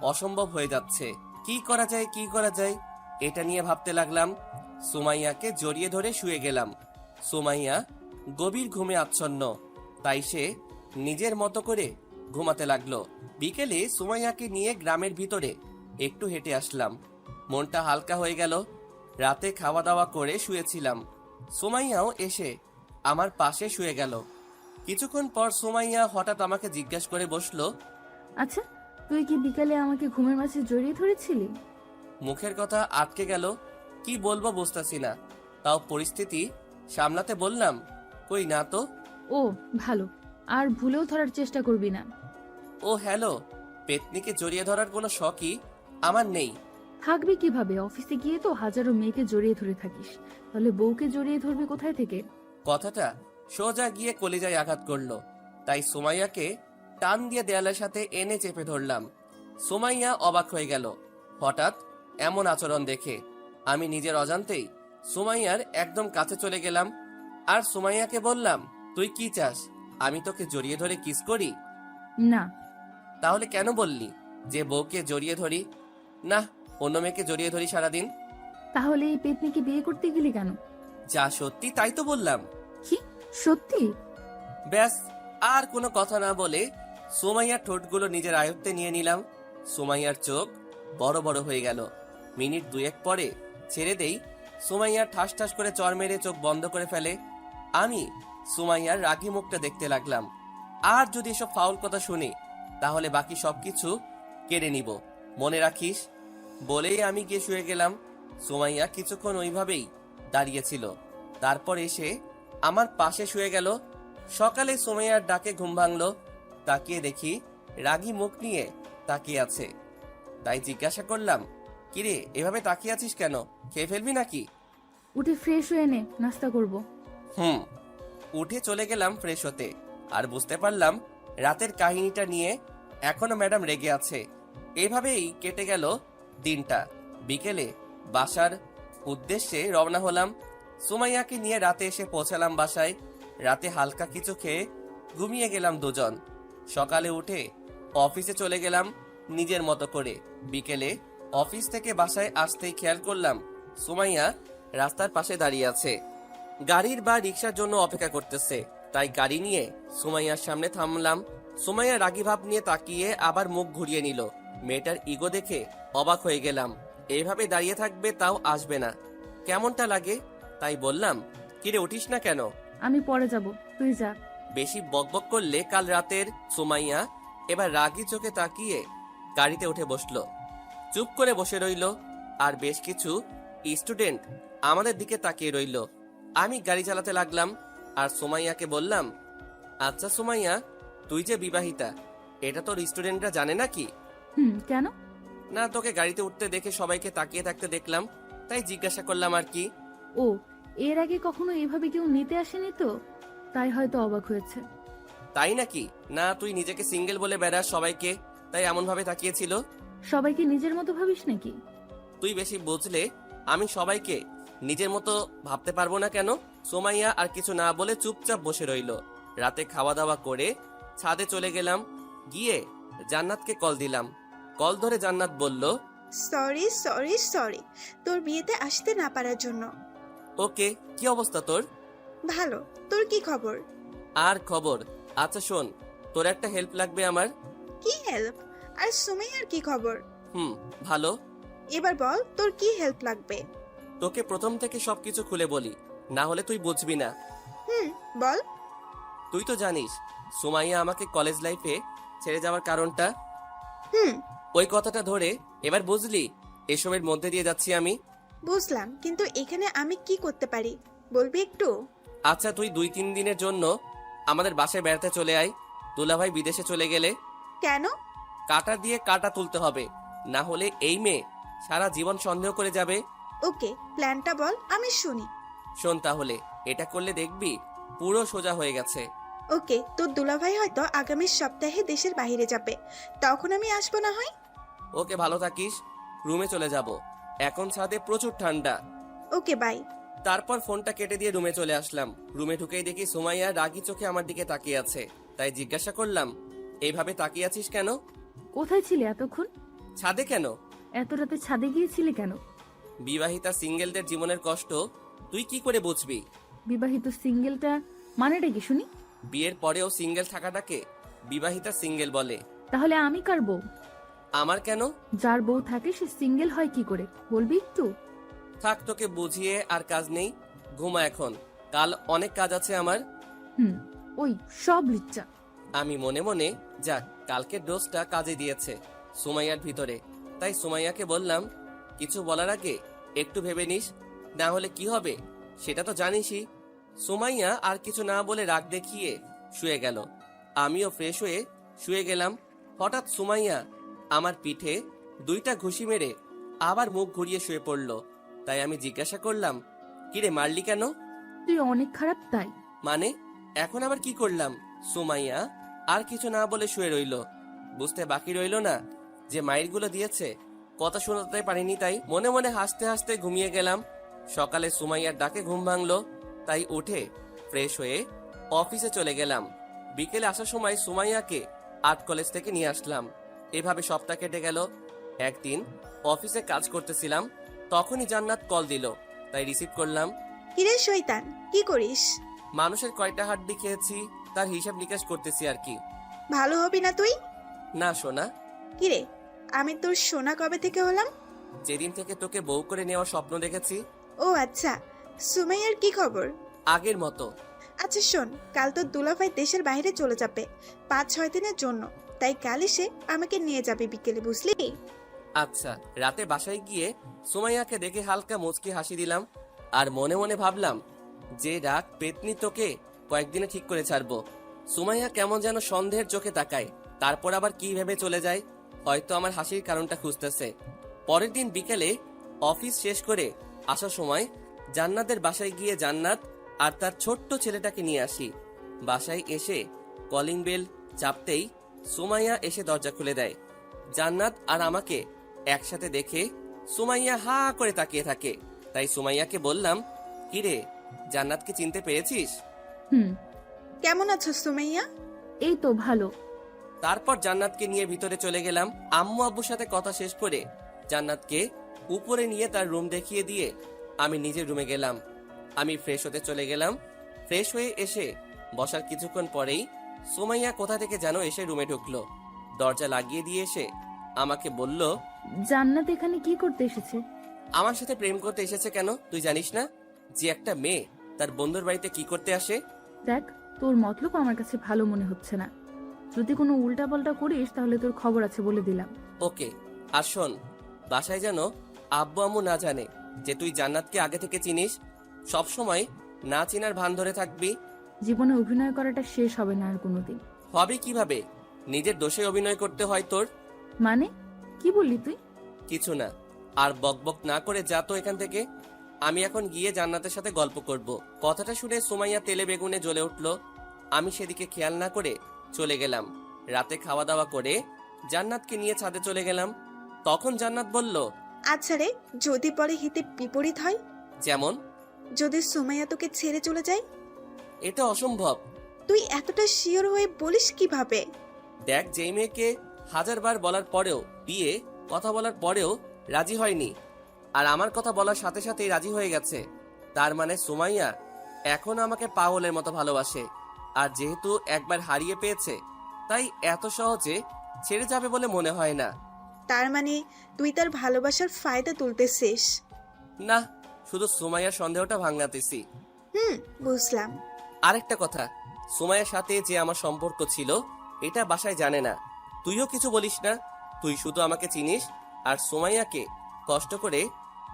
অসম্ভব হয়ে যাচ্ছে। কি করা যায় কি করা যায় এটা নিয়ে ভাবতে লাগলাম। সুমাইয়াকে জড়িয়ে ধরে শুয়ে গেলাম। সুমাইয়া গভীর ঘুমে আচ্ছন্ন, তাই সে নিজের মতো করে ঘুমাতে লাগলো। বিকেলে সুমাইয়াকে নিয়ে গ্রামের ভিতরে একটু হেঁটে আসলাম। মনটা হালকা হয়ে গেল। রাতে খাওয়া দাওয়া করে শুয়েছিলাম। সুমাইয়াও এসে আমার পাশে শুয়ে গেল। কিছুক্ষণ পর সুমাইয়া হঠাৎ আমাকে জিজ্ঞাসা করে বসলো, আচ্ছা, তুই কি বিকালে আমাকে ঘুমের মাঝে জড়িয়ে ধরেছিলি? মুখের কথা আটকে গেল। কি বলবো বুঝতেছি না, তাও পরিস্থিতি সামলাতে বললাম, কই না তো। ও ভালো, আর ভুলেও ধরার চেষ্টা করবি না। ও হ্যালো, পেতনিকে জড়িয়ে ধরার কোনো শখই আমার নেই। থাকবি কিভাবে? অফিসে গিয়ে তো হাজারো মেয়েকে জড়িয়ে ধরে থাকিস, তাহলে বউকে জড়িয়ে ধরবি কোথায় থেকে? কথাটা সোজা গিয়ে কলিজায় আঘাত করলো, তাই সুমাইয়াকে টান দিয়ে দেয়ালের সাথে এনে চেপে ধরলাম। সুমাইয়া অবাক হয়ে গেল হঠাৎ এমন আচরণ দেখে। আমি নিজের অজান্তেই সুমাইয়ার একদম কাছে চলে গেলাম আর সুমাইয়াকে বললাম, তুই কি চাস আমি তোকে জড়িয়ে ধরে কিস করি? না। তাহলে কেন বললি যে বউকে জড়িয়ে ধরি? না, অন্য মেয়েকে জড়িয়ে ধরি সারাদিন। তাহলে এই পেতনিকে বিয়ে করতে গেলি কেন? যা সত্যি তাই তো বললাম। কি সত্যি? ব্যাস, আর কোনো কথা না বলে সুমাইয়ার ঠোঁটগুলো নিজের আয়ত্তে নিয়ে নিলাম। সুমাইয়ার চোখ বড় বড় হয়ে গেল। মিনিট দুয়েক পরে ছেড়ে দেই। সুমাইয়া ঠাস ঠাস করে চর মেরে চোখ বন্ধ করে ফেলে। আমি সুমাইয়ার রাগী মুখটা দেখতে লাগলাম। আর যদি এসব ফাউল কথা শুনি তাহলে বাকি সবকিছু কেড়ে নিব, মনে রাখিস। বলেই আমি গিয়ে শুয়ে গেলাম। সুমাইয়া কিছুক্ষণ ওইভাবেই দাঁড়িয়েছিল, তারপর এসে আমার পাশে শুয়ে গেল। সকালে সুমাইয়ার ডাকে ঘুম ভাঙলো। তাকিয়ে দেখি রাগী মুখ নিয়ে তাকিয়ে আছে, তাই জিজ্ঞাসা করলাম, কিরে এভাবে তাকিয়ে আছিস কেন? খেয়ে ফেলবি নাকি? উঠে ফ্রেশ হয়ে নে, নাস্তা করব। উঠে চলে গেলাম ফ্রেশ হতে। আর বুঝতে পারলাম রাতের কাহিনীটা নিয়ে এখনো ম্যাডাম রেগে আছে। এভাবেই কেটে গেল দিনটা। বিকেলে বাসার উদ্দেশ্যে রওনা হলাম। সুমাইয়াকে নিয়ে রাতে এসে পৌঁছালাম বাসায়। রাতে হালকা কিছু খেয়ে ঘুমিয়ে গেলাম দুজন। সকালে উঠে অফিসে চলে গেলাম নিজের মতো করে। বিকেলে অফিস থেকে বাসায় আসতেই খেয়াল করলাম সুমাইয়া রাস্তার পাশে দাঁড়িয়ে আছে, গাড়ির বা রিক্সার জন্য অপেক্ষা করতেছে। তাই গাড়ি নিয়ে সুমাইয়ার সামনে থামলাম। সুমাইয়া রাগী ভাব নিয়ে তাকিয়ে আবার মুখ ঘুরিয়ে নিল। মেয়েটার ইগো দেখে অবাক হয়ে গেলাম। এইভাবে দাঁড়িয়ে থাকবে তাও আসবে না, কেমনটা লাগে? তাই বললাম, কিরে উঠিস না কেন? আমি পরে যাব, তুই যা। বেশি বকবক করলে কাল রাতের সুমাইয়া এবার রাগী চোখে তাকিয়ে গাড়িতে উঠে বসলো। চুপ করে বসে রইল। আর বেশ কিছু স্টুডেন্ট আমাদের দিকে তাকিয়ে রইল। আমি গাড়ি চালাতে লাগলাম আর সুমাইয়াকে বললাম, আচ্ছা সুমাইয়া, তুই যে বিবাহিতা এটা তোর স্টুডেন্টরা জানে নাকি? কেন? না, তোকে গাড়িতে উঠতে দেখে সবাইকে তাকিয়ে থাকতে দেখলাম, তাই জিজ্ঞাসা করলাম আর কি। ও, এর আগে কখনো এভাবে কেউ নিতে আসেনি তো, তাই হয়তো অবাক হয়েছে। তাই নাকি? না, তুই নিজেকে সিঙ্গেল বলে বেড়াস সবাইকে, তাই এমন ভাবে তাকিয়েছিল। সবাইকে নিজের মতো ভাবিস নাকি? তুই বেশি বুঝলে আমি সবাইকে নিজের মতো ভাবতে পারবো না কেন? সুমাইয়া আর কিছু না বলে চুপচাপ বসে রইল। রাতে খাওয়া দাওয়া করে ছাদে চলে গেলাম। গিয়ে জান্নাতকে কল দিলাম। কল ধরে জান্নাত বলল, সরি সরি সরি তোর বিয়েতে আসতে না পারার জন্য। ওকে, কি অবস্থা তোর? ভালো, তোর কি খবর? আর খবর? আচ্ছা শোন, তোর একটা হেল্প লাগবে আমার। কি হেল্প? আর সুমাইয়ার কি খবর? ভালো। এবার বল তোর কি হেল্প লাগবে। তোকে প্রথম থেকে সবকিছু খুলে বলি, না হলে তুই বুঝবি না। বল। তুই তো জানিস সুমাইয়া আমাকে কলেজ লাইফে ছেড়ে যাওয়ার কারণটা। ওই কথাটা ধরে এবার বুঝলি এসবের মধ্যে দিয়ে যাচ্ছি আমি। বুঝলাম, কিন্তু এখানে আমি কি করতে পারি বলবি একটু? আচ্ছা, তুই 2-3 দিনের জন্য আমাদের বাসায় বেড়াতে চলে আয়। দুলাভাই বিদেশে চলে গেলে কেন? কাটা দিয়ে কাটা তুলতে হবে, না হলে এই মেয়ে সারা জীবন সন্দেহ করে যাবে। ওকে, প্ল্যানটা বল, আমি শুনি। শোন তাহলে, এটা করলে দেখবি পুরো সোজা হয়ে গেছে। ওকে, তোর দুলাভাই হয়তো আগামী সপ্তাহে দেশের বাইরে যাবে, তখন আমি আসবো না হয়? ওকে, ভালো থাকিস। রুমে চলে যাব, এখন ছাদে প্রচুর ঠান্ডা। ওকে, বাই। তারপর ফোনটা কেটে দিয়ে রুমে চলে আসলাম। রুমে ঢুকেই দেখি সুমাইয়া রাগী চোখে আমার দিকে তাকিয়ে আছে। তাই জিজ্ঞাসা করলাম, এইভাবে তাকিয়ে আছিস কেন? কোথায় ছিলে এতক্ষণ? ছাদে কেন? এত রাতে ছাদে গিয়েছিলে কেন? বিবাহিতা সিঙ্গেলদের জীবনের কষ্ট তুই কি করে বুঝবি? বিবাহিত সিঙ্গেলটা মানেটা কি শুনি? বিয়ের পরেও সিঙ্গেল থাকাটাকে বিবাহিতা সিঙ্গেল বলে। তাহলে আমি কার বউ? আমার কেন? যার বউ থাকে সে সিঙ্গেল হয় কি করে বলবি একটু? থাক, তোকে বুঝিয়ে আর কাজ নেই, ঘুমা এখন, কাল অনেক কাজ আছে আমার। ওই সব লিচ্চা। আমি মনে মনে, যাক কালকের ডোজটা কাজে দিয়েছে সুমাইয়ার ভিতরে। তাই সুমাইয়াকে বললাম, কিছু বলার আগে একটু ভেবে নিস, না হলে কি হবে সেটা তো জানিসই। সুমাইয়া আর কিছু না বলে রাগ দেখিয়ে শুয়ে গেল। আমিও ফ্রেশ হয়ে শুয়ে গেলাম। হঠাৎ সুমাইয়া আমার পিঠে 2টা ঘুষি মেরে আবার মুখ ঘুরিয়ে শুয়ে পড়ল। তাই আমি জিজ্ঞাসা করলাম, কিরে মারলি কেন? তুই অনেক খারাপ তাই। মানে এখন আবার কি করলাম? সুমাইয়া আর কিছু না বলে শুয়ে রইল। বুঝতে বাকি রইল না যে মাইরগুলো দিয়েছে কথা শোনাতে পারিনি। তাই মনে মনে হাসতে হাসতে ঘুমিয়ে গেলাম। সকালে সুমাইয়ার ডাকে ঘুম ভাঙলো, তাই উঠে ফ্রেশ হয়ে অফিসে চলে গেলাম। বিকেলে আসার সময় সুমাইয়াকে আর্ট কলেজ থেকে নিয়ে আসলাম। এভাবে সপ্তাহ কেটে গেল। একদিন অফিসে কাজ করতেছিলাম, তখনই জান্নাত কল দিল, তাই রিসিভ করলাম। কিরে শয়তান, কি করিস? মানুষের কয়টা হাড্ডি খেয়েছি তার হিসাব নিকাশ করতেছি আর কি। ভালো হবি না তুই? না সোনা। কিরে, আমি তোর সোনা কবে থেকে হলাম? যেদিন থেকে তোকে বউ করে নেওয়ার স্বপ্ন দেখেছি। ও আচ্ছা, সুমাইয়ার কি খবর? আগের মতো। আচ্ছা শোন, কাল তোর দুলাভাই দেশের বাইরে চলে যাবে 5-6 দিনের জন্য, তাই কাল এসে আমাকে নিয়ে যাবে বিকেলে, বুঝলি? আচ্ছা। রাতে বাসায় গিয়ে সুমাইয়াকে দেখে হালকা মুচকি হাসি দিলাম আর মনে মনে ভাবলাম যে রাগ পেতনি তোকে কয়েকদিনে ঠিক করে ছাড়বো। সুমাইয়া কেমন যেন সন্দেহের চোখে তাকায়, তারপর আবার কি ভেবে চলে যায়, হয়তো আমার হাসির কারণটা খুঁজতেছে। পরের দিন বিকেলে অফিস শেষ করে আসার সময় জান্নাতের বাসায় গিয়ে জান্নাত আর তার ছোট্ট ছেলেটাকে নিয়ে আসি। বাসায় এসে কলিং বেল চাপতেই সুমাইয়া এসে দরজা খুলে দেয়। জান্নাত আর আমাকে একসাথে দেখে সুমাইয়া হা করে তাকিয়ে থাকে। তাই সুমাইয়াকে বললাম, কিরে জান্নাতকে চিনতে পেরেছিস? কেমন আছো সুমাইয়া? এই তো ভালো। তারপর জান্নাতকে নিয়ে ভিতরে চলে গেলাম। আম্মু আব্বুর সাথে কথা শেষ করে জান্নাতকে উপরে নিয়ে তার রুম দেখিয়ে দিয়ে আমি নিজের রুমে গেলাম। আমি ফ্রেশ হতে চলে গেলাম। ফ্রেশ হয়ে এসে বসার কিছুক্ষণ পরেই সুমাইয়া কোথা থেকে যেন এসে রুমে ঢুকলো। দরজা লাগিয়ে দিয়ে এসে আমাকে বলল, জান্নাত এখানে কি করতে এসেছে? আমার সাথে প্রেম করতে এসেছে কেন তুই জানিস না যে একটা মেয়ে তার বন্ধুর বাড়িতে কি করতে আসে? দেখ, তোর মতলব আমার কাছে ভালো মনে হচ্ছে না। যদি কোনো উল্টাপাল্টা করিস তাহলে তোর খবর আছে বলে দিলাম। ওকে, আর শোন, বাসায় যেন আব্বু আম্মু না জানে যে তুই জান্নাতকে আগে থেকে চিনিস। সব সময় না চিনার ভান ধরে থাকবি। জীবনে অভিনয় করাটা শেষ হবে না আর কোনোদিন। হবে কিভাবে? নিজের দোষে অভিনয় করতে হয় তোর। মানে কি বললি তুই? কিছু না, আর বকবক না করে যা তো এখান থেকে। আমি এখন গিয়ে জান্নাতের সাথে গল্প করব। কথাটা শুনে সুমাইয়া তেলে বেগুনে জ্বলে উঠল। আমি সেদিকে খেয়াল না করে চলে গেলাম। রাতে খাওয়া দাওয়া করে জান্নাতকে নিয়ে ছাদে চলে গেলাম। তখন জান্নাত বলল, আচ্ছা রে, যদি পরে হিতে বিপরীত হয়, যেমন? যদি সুমাইয়া তোকে ছেড়ে চলে যায়? এটা অসম্ভব। তুই এতটা শিওর হয়ে বলিস কিভাবে? দেখ, যেই মেয়েকে হাজারবার বলার পরেও বিয়ে কথা বলার পরেও রাজি হয়নি, আর আমার কথা বলার সাথে সাথেই রাজি হয়ে গেছে, তার মানে সুমাইয়া এখন আমাকে পাগলের মতো ভালোবাসে। আর যেহেতু একবার হারিয়ে পেয়েছে, তাই এত সহজে ছেড়ে যাবে বলে মনে হয় না। তার মানে তুই তার ভালোবাসার ফায়দা তুলতেছিস? না, শুধু সুমাইয়ার সন্দেহটা ভাঙাতেছি। বুঝলাম। আরেকটা কথা, সুমাইয়ার সাথে যে আমার সম্পর্ক ছিল এটা বাসায় জানে না। তুইও কিছু বলিস না। তুই শুধু আমাকে চিনিস, আর সুমাইয়াকে কষ্ট করে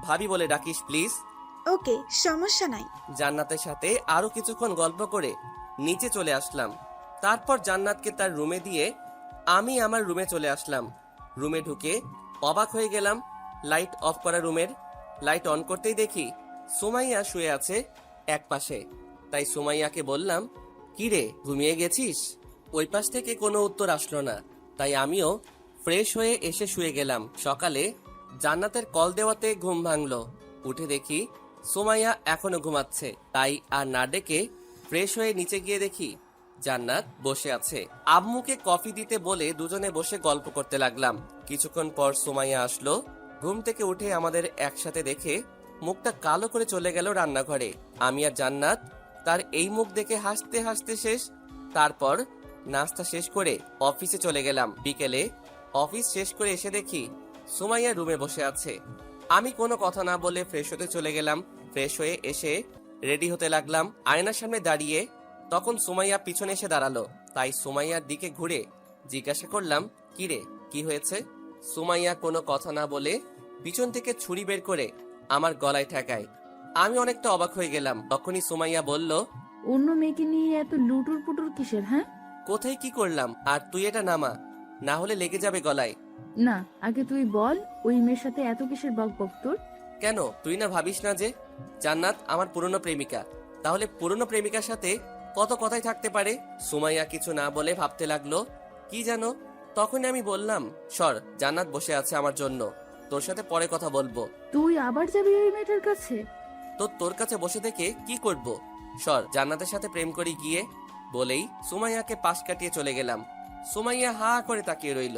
ভাবি বলে ডাকিস প্লিজ। ওকে, সমস্যা নাই। জান্নাতের সাথে আরো কিছুক্ষণ গল্প করে নিচে চলে আসলাম। তারপর জান্নাতকে তার রুমে দিয়ে আমি আমার রুমে চলে আসলাম। রুমে ঢুকে অবাক হয়ে গেলাম। লাইট অফ করা রুমের। লাইট অন করতেই দেখি সুমাইয়া শুয়ে আছে এক পাশে। তাই সুমাইয়াকে বললাম, কি রে, ঘুমিয়ে গেছিস? ওই পাশ থেকে কোনো উত্তর আসলো না। তাই আমিও ফ্রেশ হয়ে এসে শুয়ে গেলাম। সকালে জান্নাতের কল দেওয়াতে ঘুম ভাঙলো। উঠে দেখি সুমাইয়া এখনো ঘুমাচ্ছে। তাই আর না ডেকে ফ্রেশ হয়ে নিচে গিয়ে দেখি জান্নাত বসে আছে। আম্মুকে কফি দিতে বলে দুজনে বসে গল্প করতে লাগলাম। কিছুক্ষণ পর সুমাইয়া আসলো। ঘুম থেকে উঠে আমাদের একসাথে দেখে মুখটা কালো করে চলে গেল রান্নাঘরে। আমি আর জান্নাত তার এই মুখ দেখে হাসতে হাসতে শেষ। তারপর নাস্তা শেষ করে অফিসে চলে গেলাম। বিকেলে অফিস শেষ করে এসে দেখি সুমাইয়া রুমে বসে আছে। আমি কোনো কথা না বলে ফ্রেশ হতে চলে গেলাম। ফ্রেশ হয়ে এসে রেডি হতে লাগলাম। আয়নার সামনে দাঁড়িয়ে তখন সুমাইয়া পিছনে এসে দাঁড়ালো। তাই সুমাইয়ার দিকে ঘুরে জিজ্ঞাসা করলাম, কি রে, কি হয়েছে? সুমাইয়া কোনো কথা না বলে পিছন থেকে ছুরি বের করে আমার গলায় ঠেকায়। আমি অনেকটা অবাক হয়ে গেলাম। তখনই সুমাইয়া বলল, অন্য মেয়েকে নিয়ে এত লুটুর পুটুর কিসের? হ্যাঁ, কোথায় কি করলাম? আর তুই এটা নামা, না হলে লেগে যাবে গলায়। না, আগে তুই বল, ওই মেয়ের সাথে এত কিসের বকবক তোর? কেন, তুই না ভাবিস না যে জান্নাত আমার পুরনো প্রেমিকা? তাহলে পুরনো প্রেমিকার সাথে কত কথাই থাকতে পারে। সুমাইয়া কিছু না বলে ভাবতে লাগলো কি জানো। তখনই আমি বললাম, সর, জান্নাত বসে আছে আমার জন্য, তোর সাথে পরে কথা বলবো। তুই আবার যাবি ওই মেয়েটার কাছে? তো তোর কাছে বসে থেকে কি করব? সর, জান্নাতের সাথে প্রেম করি গিয়ে। বলেই সুমাইয়াকে পাশ কাটিয়ে চলে গেলাম। সুমাইয়া হা করে তাকিয়ে রইল।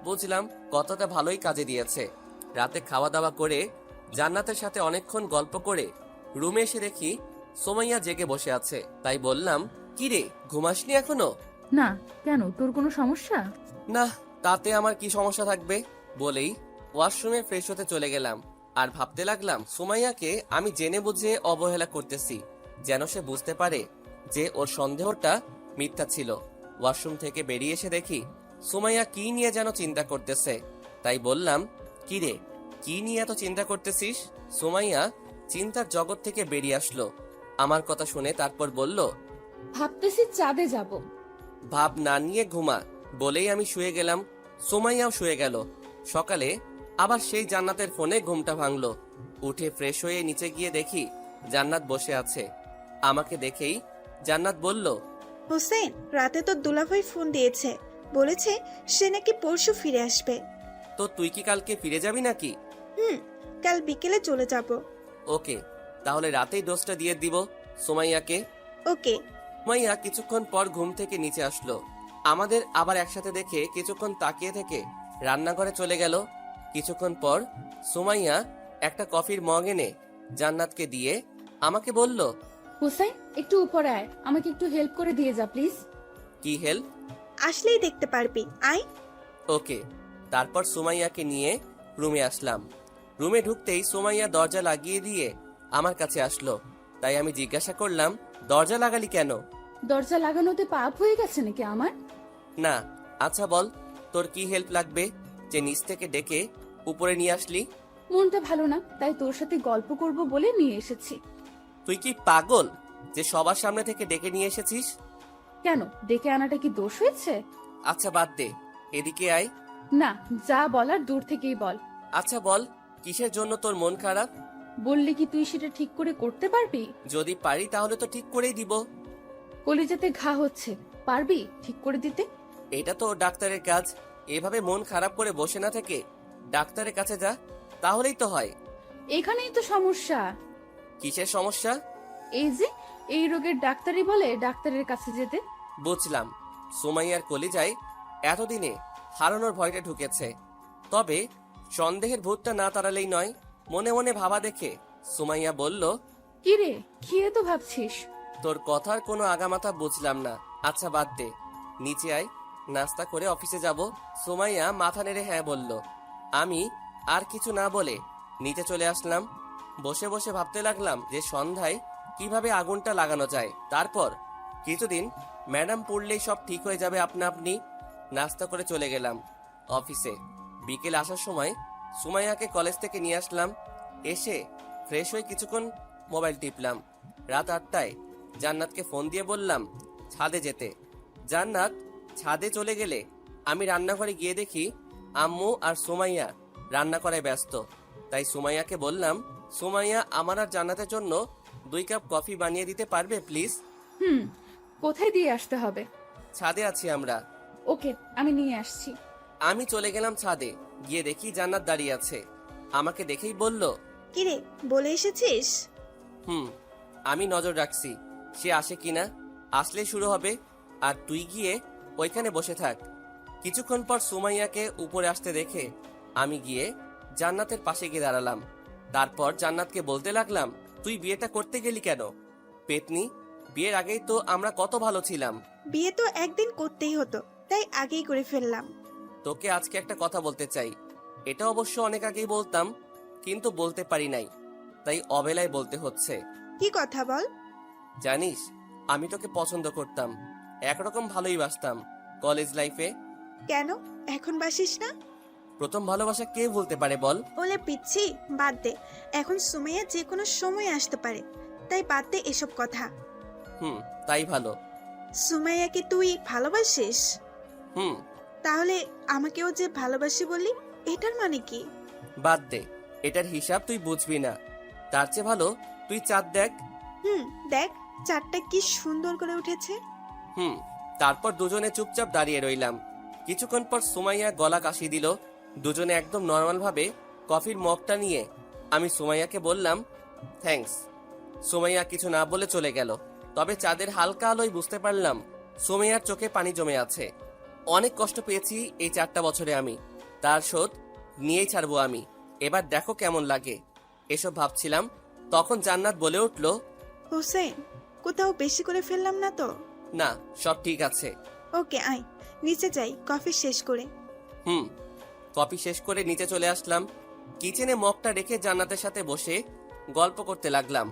বুঝলাম কথাটা ভালোই কাজে দিয়েছে। রাতে খাওয়া দাওয়া করে জান্নাতের সাথে অনেকক্ষণ গল্প করে রুমে এসে দেখি সুমাইয়া জেগে বসে আছে। তাই বললাম, কি রে, ঘুমাসনি এখনো? না, কেন, তোর কোনো সমস্যা? না, তাতে আমার কি সমস্যা থাকবে? বলেই ওয়াশরুমে ফ্রেশ হতে চলে গেলাম। আর ভাবতে লাগলাম সুমাইয়াকে আমি জেনে বুঝে অবহেলা করতেছি, যেন সে বুঝতে পারে যে ওর সন্দেহটা মিথ্যা ছিল। ওয়াশরুম থেকে বেরিয়ে এসে দেখি সুমাইয়া কি নিয়ে যেন চিন্তা করতেছে। তাই বললাম, কি রে, কি নিয়ে এত চিন্তা করতেছিস? সুমাইয়া চিন্তার জগৎ থেকে বেরিয়ে আসলো আমার কথা শুনে। তারপর বলল, ভাবতেছি চাঁদে যাব। ভাব না নিয়ে ঘুমা। বলেই আমি শুয়ে গেলাম। সুমাইয়াও শুয়ে গেল। সকালে আবার সেই জান্নাতের ফোনে ঘুমটা ভাঙলো। উঠে ফ্রেশ হয়ে নিচে গিয়ে দেখি জান্নাত বসে আছে। আমাকে দেখেই জান্নাত বলল, হোসেন, রাতে তো দুলাভাই ফোন দিয়েছে, বলেছে সে নাকি পরশু ফিরে আসবে। তো তুই কি কালকে ফিরে যাবি নাকি? কাল বিকেলে চলে যাব। ওকে, তাহলে রাতেই ডোজটা দিয়ে দিব সুমাইয়াকে। ওকে। সুমাইয়া কিছুক্ষণ পর ঘুম থেকে নিচে আসলো। আমাদের আবার একসাথে দেখে কিছুক্ষণ তাকিয়ে থেকে রান্নাঘরে চলে গেল। কিছুক্ষণ পর সুমাইয়া একটা কফির মগ এনে জান্নাতকে দিয়ে আমাকে বলল, হুসাইন একটু উপরে আয়, আমাকে একটু হেল্প করে দিয়ে যা প্লিজ। কি হেল্প? আসলেই দেখতে পারবি, আয়। ওকে। তারপর সুমাইয়াকে নিয়ে রুমে আসলাম। রুমে ঢুকতেই সুমাইয়া দরজা লাগিয়ে দিয়ে আমার কাছে আসলো। তাই আমি জিজ্ঞাসা করলাম, দরজা লাগালি কেন? দরজা লাগানোতে পাপ হয়ে গেছে নাকি আমার? না। আচ্ছা বল, তোর কি হেল্প লাগবে যে নিচ থেকে ডেকে উপরে নিয়ে আসলি? মনটা ভালো না, তাই তোর সাথে গল্প করব বলে নিয়ে এসেছি। তুই কি পাগল যে সবার সামনে থেকে ডেকে নিয়ে এসেছিস? কেন, ডেকে আনাটা কি দোষ হয়েছে? আচ্ছা বাদ দে, এদিকে আয়। না, যা বলার দূর থেকেই বল। আচ্ছা বল, কিসের জন্য তোর মন খারাপ? বললে কি তুই সেটা ঠিক করে করতে পারবি? যদি পারি তাহলে তো ঠিক করেই দিব। কলিজাতে ঘা হচ্ছে, পারবি ঠিক করে দিতে? এটা তো ডাক্তারের কাজ। এভাবে মন খারাপ করে বসে না থেকে ডাক্তারের কাছে যা, তাহলেই তো হয়। এখানেই তো সমস্যা। কিসের সমস্যা? এই যে এই রোগের ডাক্তারই বলে ডাক্তারের কাছে যেতে। বুঝলাম, সুমাইয়ার কলিজায় এতদিনে হারানোর ভয়টা ঢুকেছে। তবে সন্দেহের ভূতটা না তাড়ালেই নয়। মনে মনে ভাবা দেখে সুমাইয়া বলল, কি রে, খেয়ে তো ভাবছিস? তোর কথার কোনো আগামাথা বুঝলাম না। আচ্ছা বাদ দে, নিচে আয়, নাস্তা করে অফিসে যাব। সুমাইয়া মাথা নেড়ে হ্যাঁ বলল। আমি আর কিছু না বলে নিচে চলে আসলাম। বসে বসে ভাবতে লাগলাম যে সন্ধ্যায় কিভাবে আগুনটা লাগানো যায়। তারপর কিছুদিন ম্যাডাম পড়লেই সব ঠিক হয়ে যাবে আপনা আপনি। নাস্তা করে চলে গেলাম অফিসে। বিকেল আসার সময় সুমাইয়াকে কলেজ থেকে নিয়ে আসলাম। এসে ফ্রেশ হয়ে কিছুক্ষণ মোবাইল টিপলাম। রাত 8টায় জান্নাতকে ফোন দিয়ে বললাম ছাদে যেতে। জান্নাত ছাদে চলে গেলে আমি রান্নাঘরে গিয়ে দেখি আম্মু আর সুমাইয়া রান্না করায় ব্যস্ত। তাই সুমাইয়াকে বললাম, সুমাইয়া আমার আর জান্নাতের জন্য 2 কাপ কফি বানিয়ে দিতে পারবে প্লিজ? কোথায় দিয়ে আসতে হবে? ছাদে আছি আমরা। ওকে, আমি নিয়ে আসছি। আমি চলে গেলাম ছাদে। গিয়ে দেখি জান্নাত দাঁড়িয়ে আছে। আমাকে দেখেই বলল, কিরে, বলে এসেছিস? আমি নজর রাখছি সে আসে কিনা। আসলে শুরু হবে, আর তুই গিয়ে ওইখানে বসে থাক। কিছুক্ষণ পর সুমাইয়াকে উপরে আসতে দেখে আমি গিয়ে জান্নাতের পাশে গিয়ে দাঁড়ালাম। তারপর জান্নাতকে বলতে লাগলাম, তুই বিয়েটা করতে গেলি কেন? পেতনি, বিয়ের আগেই তো আমরা কত ভালো ছিলাম। বিয়ে তো একদিন করতেই হতো, তাই আগেই করে ফেললাম। তোকে আজকে একটা কথা বলতে চাই। এটা অবশ্য অনেক আগেই বলতাম, কিন্তু বলতে পারি নাই, তাই অবেলায় বলতে হচ্ছে। কি কথা বল। জানিস, আমি তোকে পছন্দ করতাম, একরকম ভালোই বাসতাম কলেজ লাইফে। কেন এখন বাসিস না? প্রথম ভালোবাসা কে ভুলতে পারে বল? ওলে পিচ্ছি, বাদ দে। এখন সুমাইয়া যে কোনো সময় আসতে পারে, তাই বাদ দে এসব কথা। তাই ভালো। সুমাইয়াকে তুই ভালোবাসিস? হুম। তাহলে আমাকেও যে ভালোবাসি বললি, এটার মানে কি? বাদ দে, এটার হিসাব তুই বুঝবি না। তার চেয়ে ভালো তুই চাঁদ দেখ। দেখ, চারটা কি সুন্দর করে উঠেছে। তারপর দুজনে চুপচাপ দাঁড়িয়ে রইলাম। কিছুক্ষণ পর সুমাইয়া গলা কাশি দিল। দুজনে একদম নর্মাল ভাবে কফির মগটা নিয়ে আমি সুমাইয়াকে বললাম, থ্যাঙ্কস। সুমাইয়া কিছু না বলে চলে গেল। তবে চাঁদের হালকা আলোয় বুঝতে পারলাম সুমাইয়ার চোখে পানি জমে আছে। অনেক কষ্ট পেয়েছি এই 4টা বছরে আমি, তার শোধ নিয়েই ছাড়বো আমি। এবার দেখো কেমন লাগে। এসব ভাবছিলাম, তখন জান্নাত বলে উঠল, হোসেন, কোথাও বেশি করে ফেললাম না তো? না, সব ঠিক আছে। ওকে, আয় নিচে যাই কফি শেষ করে। কফি শেষ করে নিচে চলে আসলাম। কিচেনে মগটা রেখে জান্নাতের সাথে বসে গল্প করতে লাগলাম।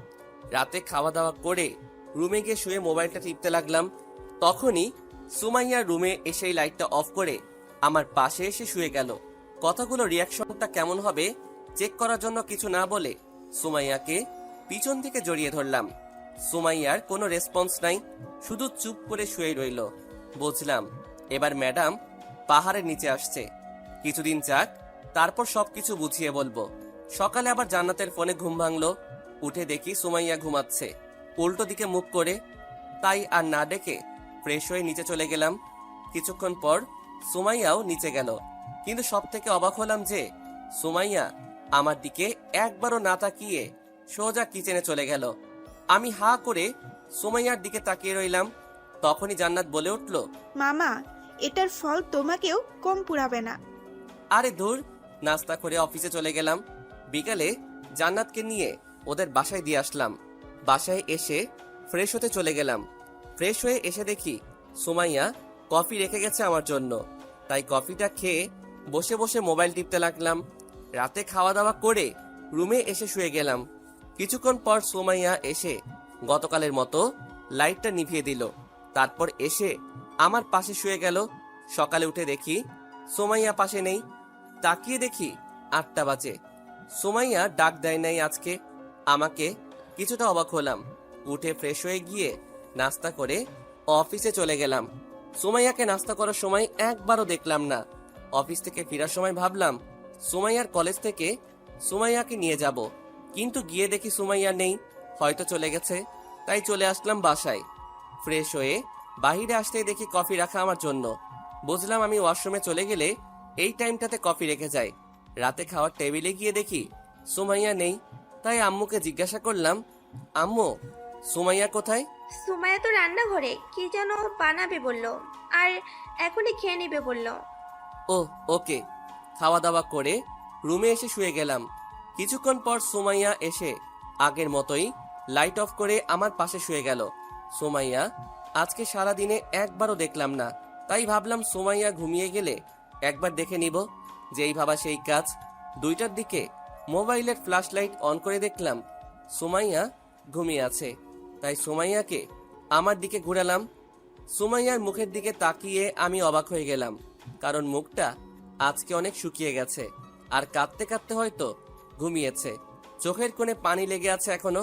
রাতে খাওয়া দাওয়া করে রুমে গিয়ে শুয়ে মোবাইলটা টিপতে লাগলাম। তখনই সুমাইয়া রুমে এসেই লাইটটা অফ করে আমার পাশে এসে শুয়ে গেল। কথাগুলো রিয়াকশনটা কেমন হবে চেক করার জন্য কিছু না বলে সুমাইয়াকে পিছন থেকে জড়িয়ে ধরলাম। সুমাইয়ার কোনো রেসপন্স নাই, শুধু চুপ করে শুয়ে রইল। বুঝলাম এবার ম্যাডাম পাহাড়ের নিচে আসছে। কিছুদিন যাক, তারপর সবকিছু বুঝিয়ে বলবো। সকালে আবার জান্নাতের ফোনে ঘুম ভাঙলো। উঠে দেখি সুমাইয়া ঘুমাচ্ছে উল্টো দিকে মুখ করে। তাই আর না ডেকে ফ্রেশ হয়ে নিচে চলে গেলাম। কিছুক্ষণ পর সুমাইয়াও নিচে গেল, কিন্তু সব থেকে অবাক হলাম যে সুমাইয়া আমার দিকে একবারও না তাকিয়ে সোজা কিচেনে চলে গেল। আমি হা করে সুমাইয়ার দিকে তাকিয়ে রইলাম। তখনই জান্নাত বলে উঠল, মামা, এটার ফল তোমাকেও কম পুরাবে না। আরে ধুর। নাস্তা করে অফিসে চলে গেলাম। বিকালে জান্নাতকে নিয়ে ওদের বাসায় দিয়ে আসলাম। বাসায় এসে ফ্রেশ হতে চলে গেলাম। ফ্রেশ হয়ে এসে দেখি সুমাইয়া কফি রেখে গেছে আমার জন্য। তাই কফিটা খেয়ে বসে বসে মোবাইল টিপতে লাগলাম। রাতে খাওয়া দাওয়া করে রুমে এসে শুয়ে গেলাম। কিছুক্ষণ পর সুমাইয়া এসে গতকালের মতো লাইটটা নিভিয়ে দিল। তারপর এসে আমার পাশে শুয়ে গেল। সকালে উঠে দেখি সুমাইয়া পাশে নেই। তাকিয়ে দেখি 8টা বাজে। সুমাইয়া ডাক দেয় নাই আজকে আমাকে। কিছুটা অবাক হলাম। উঠে ফ্রেশ হয়ে গিয়ে নাস্তা করে অফিসে চলে গেলাম। সুমাইয়াকে নাস্তা করার সময় একবারও দেখলাম না। অফিস থেকে ফেরার সময় ভাবলাম সুমাইয়ার কলেজ থেকে সুমাইয়াকে নিয়ে যাব, কিন্তু গিয়ে দেখি সুমাইয়া নেই, হয়তো চলে গেছে। তাই চলে আসলাম বাসায়। ফ্রেশ হয়ে বাহিরে আসতেই দেখি কফি রাখা আমার জন্য। বুঝলাম আমি ওয়াশরুমে চলে গেলে এই টাইমটাতে কফি রেখে যাই। রাতে খাওয়ার টেবিলে গিয়ে দেখি সুমাইয়া নেই। তাই আম্মুকে জিজ্ঞাসা করলাম, আম্মু সুমাইয়া কোথায়? সুমাইয়া তো রান্নাঘরে কি যেন বানাবে বললো, আর এখনই খেয়ে নেবে বললো। ও ওকে। খাওয়া দাওয়া করে রুমে এসে শুয়ে গেলাম। কিছুক্ষণ পর সুমাইয়া এসে আগের মতোই লাইট অফ করে আমার পাশে শুয়ে গেল। সুমাইয়া আজকে সারা দিনে একবারও দেখলাম না। তাই ভাবলাম সুমাইয়া ঘুমিয়ে গেলে একবার দেখে নিব। যেই ভাবা সেই কাজ। 2টার দিকে মোবাইলের ফ্ল্যাশ লাইট অন করে দেখলাম সুমাইয়া ঘুমিয়ে আছে। তাই সুমাইয়াকে আমার দিকে ঘুরালাম। সুমাইয়ার মুখের দিকে তাকিয়ে আমি অবাক হয়ে গেলাম, কারণ মুখটা আজকে অনেক শুকিয়ে গেছে আর কাঁদতে কাঁদতে হয়তো ঘুমিয়েছে। চোখের কোণে পানি লেগে আছে এখনো।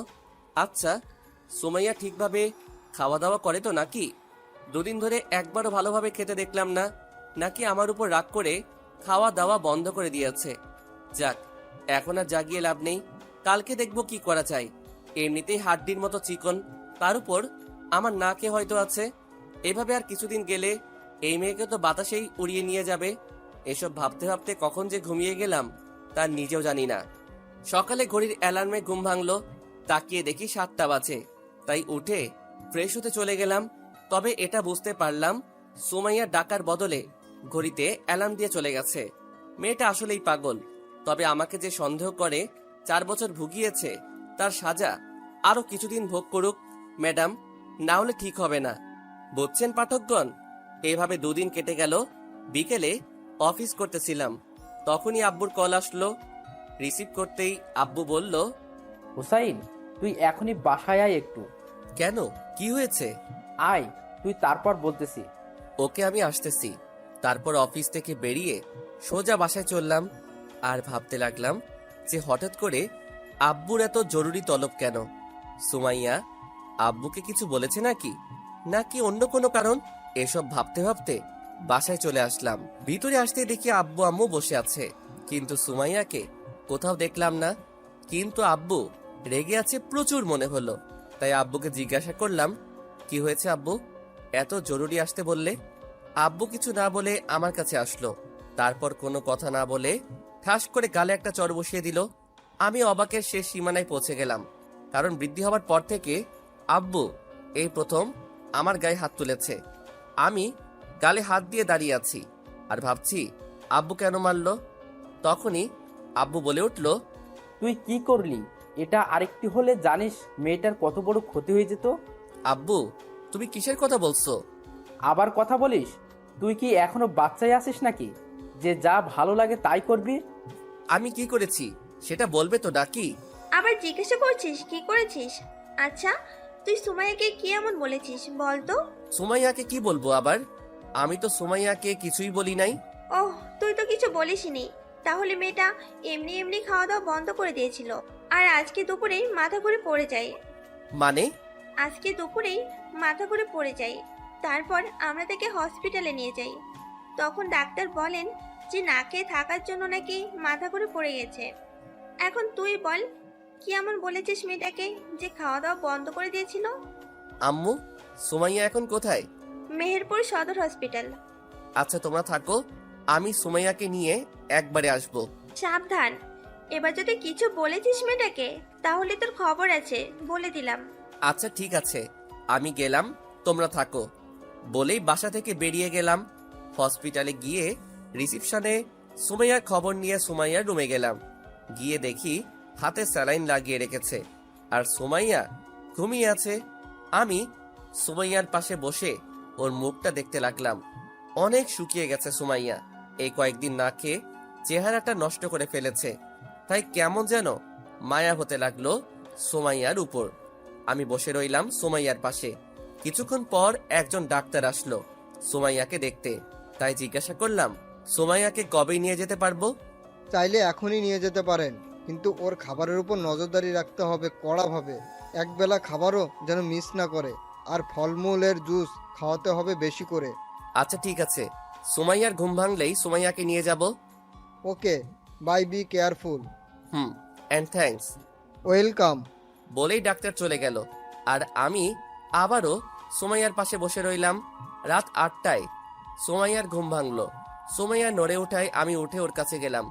আচ্ছা, সুমাইয়া ঠিকভাবে খাওয়া দাওয়া করে তো নাকি? 2 দিন ধরে একবারও ভালোভাবে খেতে দেখলাম না। নাকি আমার উপর রাগ করে খাওয়া দাওয়া বন্ধ করে দিয়েছে? যাক, এখন আর জাগিয়ে লাভ নেই। কালকে দেখব কি করা যায়। এমনিতেই হাড্ডির মতো চিকন, তার উপর আমার নাকে হয়তো আছে। এভাবে আর কিছুদিন গেলে এই মেয়েকে তো বাতাসেই উড়িয়ে নিয়ে যাবে। এসব ভাবতে ভাবতে কখন যে ঘুমিয়ে গেলাম তার নিজেও জানি না। সকালে ঘড়ির অ্যালার্মে ঘুম ভাঙলো। তাকিয়ে দেখি 7টা বাজে। তাই উঠে ফ্রেশ হতে চলে গেলাম। তবে এটা বুঝতে পারলাম সুমাইয়া ডাকার বদলে ঘড়িতে অ্যালার্ম দিয়ে চলে গেছে। মেয়েটা আসলেই পাগল। তবে আমাকে যে সন্দেহ করে 4 বছর ভুগিয়েছে, তার সাজা আরো কিছুদিন ভোগ করুক ম্যাডাম, না হলে ঠিক হবে না। বুঝছেন পাঠকগণ? এভাবে 2 দিন কেটে গেল। বিকেলে অফিস করতেছিলাম, তখনই আব্বুর কল আসলো। রিসিভ করতেই আব্বু বলল, হুসাইন, তুই এখনই বাসায় আয় একটু। কেন, কি হয়েছে? আয়, তুই তারপর বলতেছি। ওকে, আমি আসতেছি। তারপর অফিস থেকে বেরিয়ে সোজা বাসায় চললাম। আর ভাবতে লাগলাম যে হঠাৎ করে আব্বুর এত জরুরি তলব কেন? সুমাইয়া আব্বুকে কিছু বলেছে নাকি, নাকি অন্য কোনো কারণ? এসব ভাবতে ভাবতে বাসায় চলে আসলাম। ভিতরে আসতে দেখি আব্বু আম্মু বসে আছে, কিন্তু সুমাইয়াকে কোথাও দেখলাম না। কিন্তু আব্বু রেগে আছে প্রচুর মনে হলো। তাই আব্বুকে জিজ্ঞাসা করলাম, কি হয়েছে আব্বু, এত জরুরি আসতে বললে? আব্বু কিছু না বলে আমার কাছে আসলো। তারপর কোনো কথা না বলে ঠাস করে গালে একটা চড় বসিয়ে দিল। আমি অবাকের শেষ সীমানায় পৌঁছে গেলাম, কারণ বৃদ্ধি হবার পর থেকে আব্বু এই প্রথম আমার গায়ে হাত তুলেছে। আমি গালে হাত দিয়ে দাঁড়িয়ে আছি আর ভাবছি আব্বু কেন মারলো। তখনই আব্বু বলে উঠল, তুই কি করলি? এটা আরেকটি হলে জানিস মেয়েটার কত বড় ক্ষতি হয়ে যেত। আব্বু তুমি কিসের কথা বলছো? আবার কথা বলিস? তুই কি এখনো বাচ্চাই আছিস নাকি, যে যা ভালো লাগে তাই করবি? আমি কি করেছি সেটা বলবে তো নাকি? আবার জিজ্ঞাসা করছিস কি করেছিস? আচ্ছা, তুই সুমাইয়াকে কি এমন বলেছিস বল তো? সুমাইয়াকে কি বলবো আবার? আমি তো সুমাইয়াকে কিছুই বলি নাই। ওহ, তুই তো কিছু বলিসনি। তাহলে মেয়েটা এমনি এমনি খাওয়া দাওয়া বন্ধ করে দিয়েছিল, আর আজকে দুপুরেই মাথা ঘুরে পড়ে যায়। মানে? আজকে দুপুরেই মাথা ঘুরে পড়ে যায়। তারপর আমরা তাকে হসপিটালে নিয়ে যাই। তখন ডাক্তার বলেন যে না খেয়ে থাকার জন্য নাকি মাথা ঘুরে পড়ে গেছে। এখন তুই বল, কি এমন বলেছিস মেয়েটাকে যে খাওয়া দাওয়া বন্ধ করে দিয়েছিল? আম্মু, সুমাইয়া এখন কোথায়? মেহেরপুর সদর হসপিটাল। আচ্ছা তোমরা থাকো, আমি সুমাইয়াকে নিয়ে একবারে আসবো। সাবধান, এবার যদি কিছু বলেছিস মেয়েটাকে তাহলে তোর খবর আছে, বলে দিলাম। আচ্ছা ঠিক আছে, আমি গেলাম, তোমরা থাকো বলেই বাসা থেকে বেরিয়ে গেলাম। হসপিটালে গিয়ে রিসিপশনে সুমাইয়ার খবর নিয়ে সুমাইয়ার রুমে গেলাম। গিয়ে দেখি হাতে স্যালাইন লাগিয়ে রেখেছে, আর সুমাইয়া ঘুমিয়ে আছে। আমি সুমাইয়ার পাশে বসে ওর মুখটা দেখতে লাগলাম। অনেক শুকিয়ে গেছে সুমাইয়া, এই কয়েকদিন না খেয়ে চেহারাটা নষ্ট করে ফেলেছে। তাই কেমন যেন মায়া হতে লাগলো সুমাইয়ার উপর। আমি বসে রইলাম সুমাইয়ার পাশে। কিছুক্ষণ পর একজন ডাক্তার আসলো সুমাইয়াকে দেখতে। তাই জিজ্ঞাসা করলাম, সুমাইয়াকে কবে নিয়ে যেতে পারবো? চাইলে এখনই নিয়ে যেতে পারেন, কিন্তু ওর খাবারের উপর নজরদারি রাখতে হবে কড়াভাবে। একবেলা খাবারও যেন মিস না করে, আর ফলমূলের জুস খাওয়াতে হবে বেশি করে। আচ্ছা ঠিক আছে, সুমাইয়ার ঘুম ভাঙলেই সুমাইয়াকে নিয়ে যাব। Okay, bye, be careful. And thanks. Welcome. বলেই ডাক্তার চলে গেল, আর আমি আবারও সুমাইয়ার পাশে বসে রইলাম। রাত 8টায় সুমাইয়ার ঘুম ভাঙলো। সুমাইয়া নড়ে ওঠায় আমি উঠে ওর কাছে গেলাম।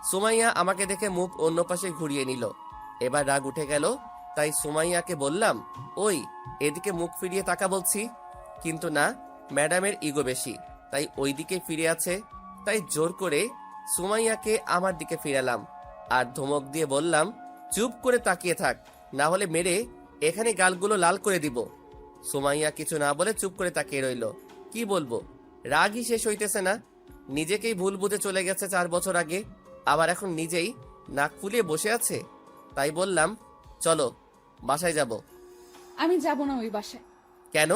সুমাইয়া আমাকে দেখে মুখ অন্য পাশে ঘুরিয়ে নিল। এবার রাগ উঠে গেল, তাই সুমাইয়াকে বললাম, ওই এদিকে মুখ ফিরিয়ে তাকা বলছি। কিন্তু না, ম্যাডামের ইগো বেশি, তাই ওই দিকে ফিরে আছে। তাই জোর করে সুমাইয়াকে আমার দিকে ফিরালাম আর ধমক দিয়ে বললাম, চুপ করে তাকিয়ে থাক, না হলে মেরে এখানে গালগুলো লাল করে দিব। সুমাইয়া কিছু না বলে চুপ করে তাকিয়ে রইল। কি বলবো, রাগই শেষ হইতেছে না। নিজেকেই ভুল বুঝে চলে গেছে 4 বছর আগে, আবার এখন নিজেই নাক ফুলিয়ে বসে আছে। তাই বললাম, চলো বাসায় যাব। আমি যাব না ওই বাসায়। কেন?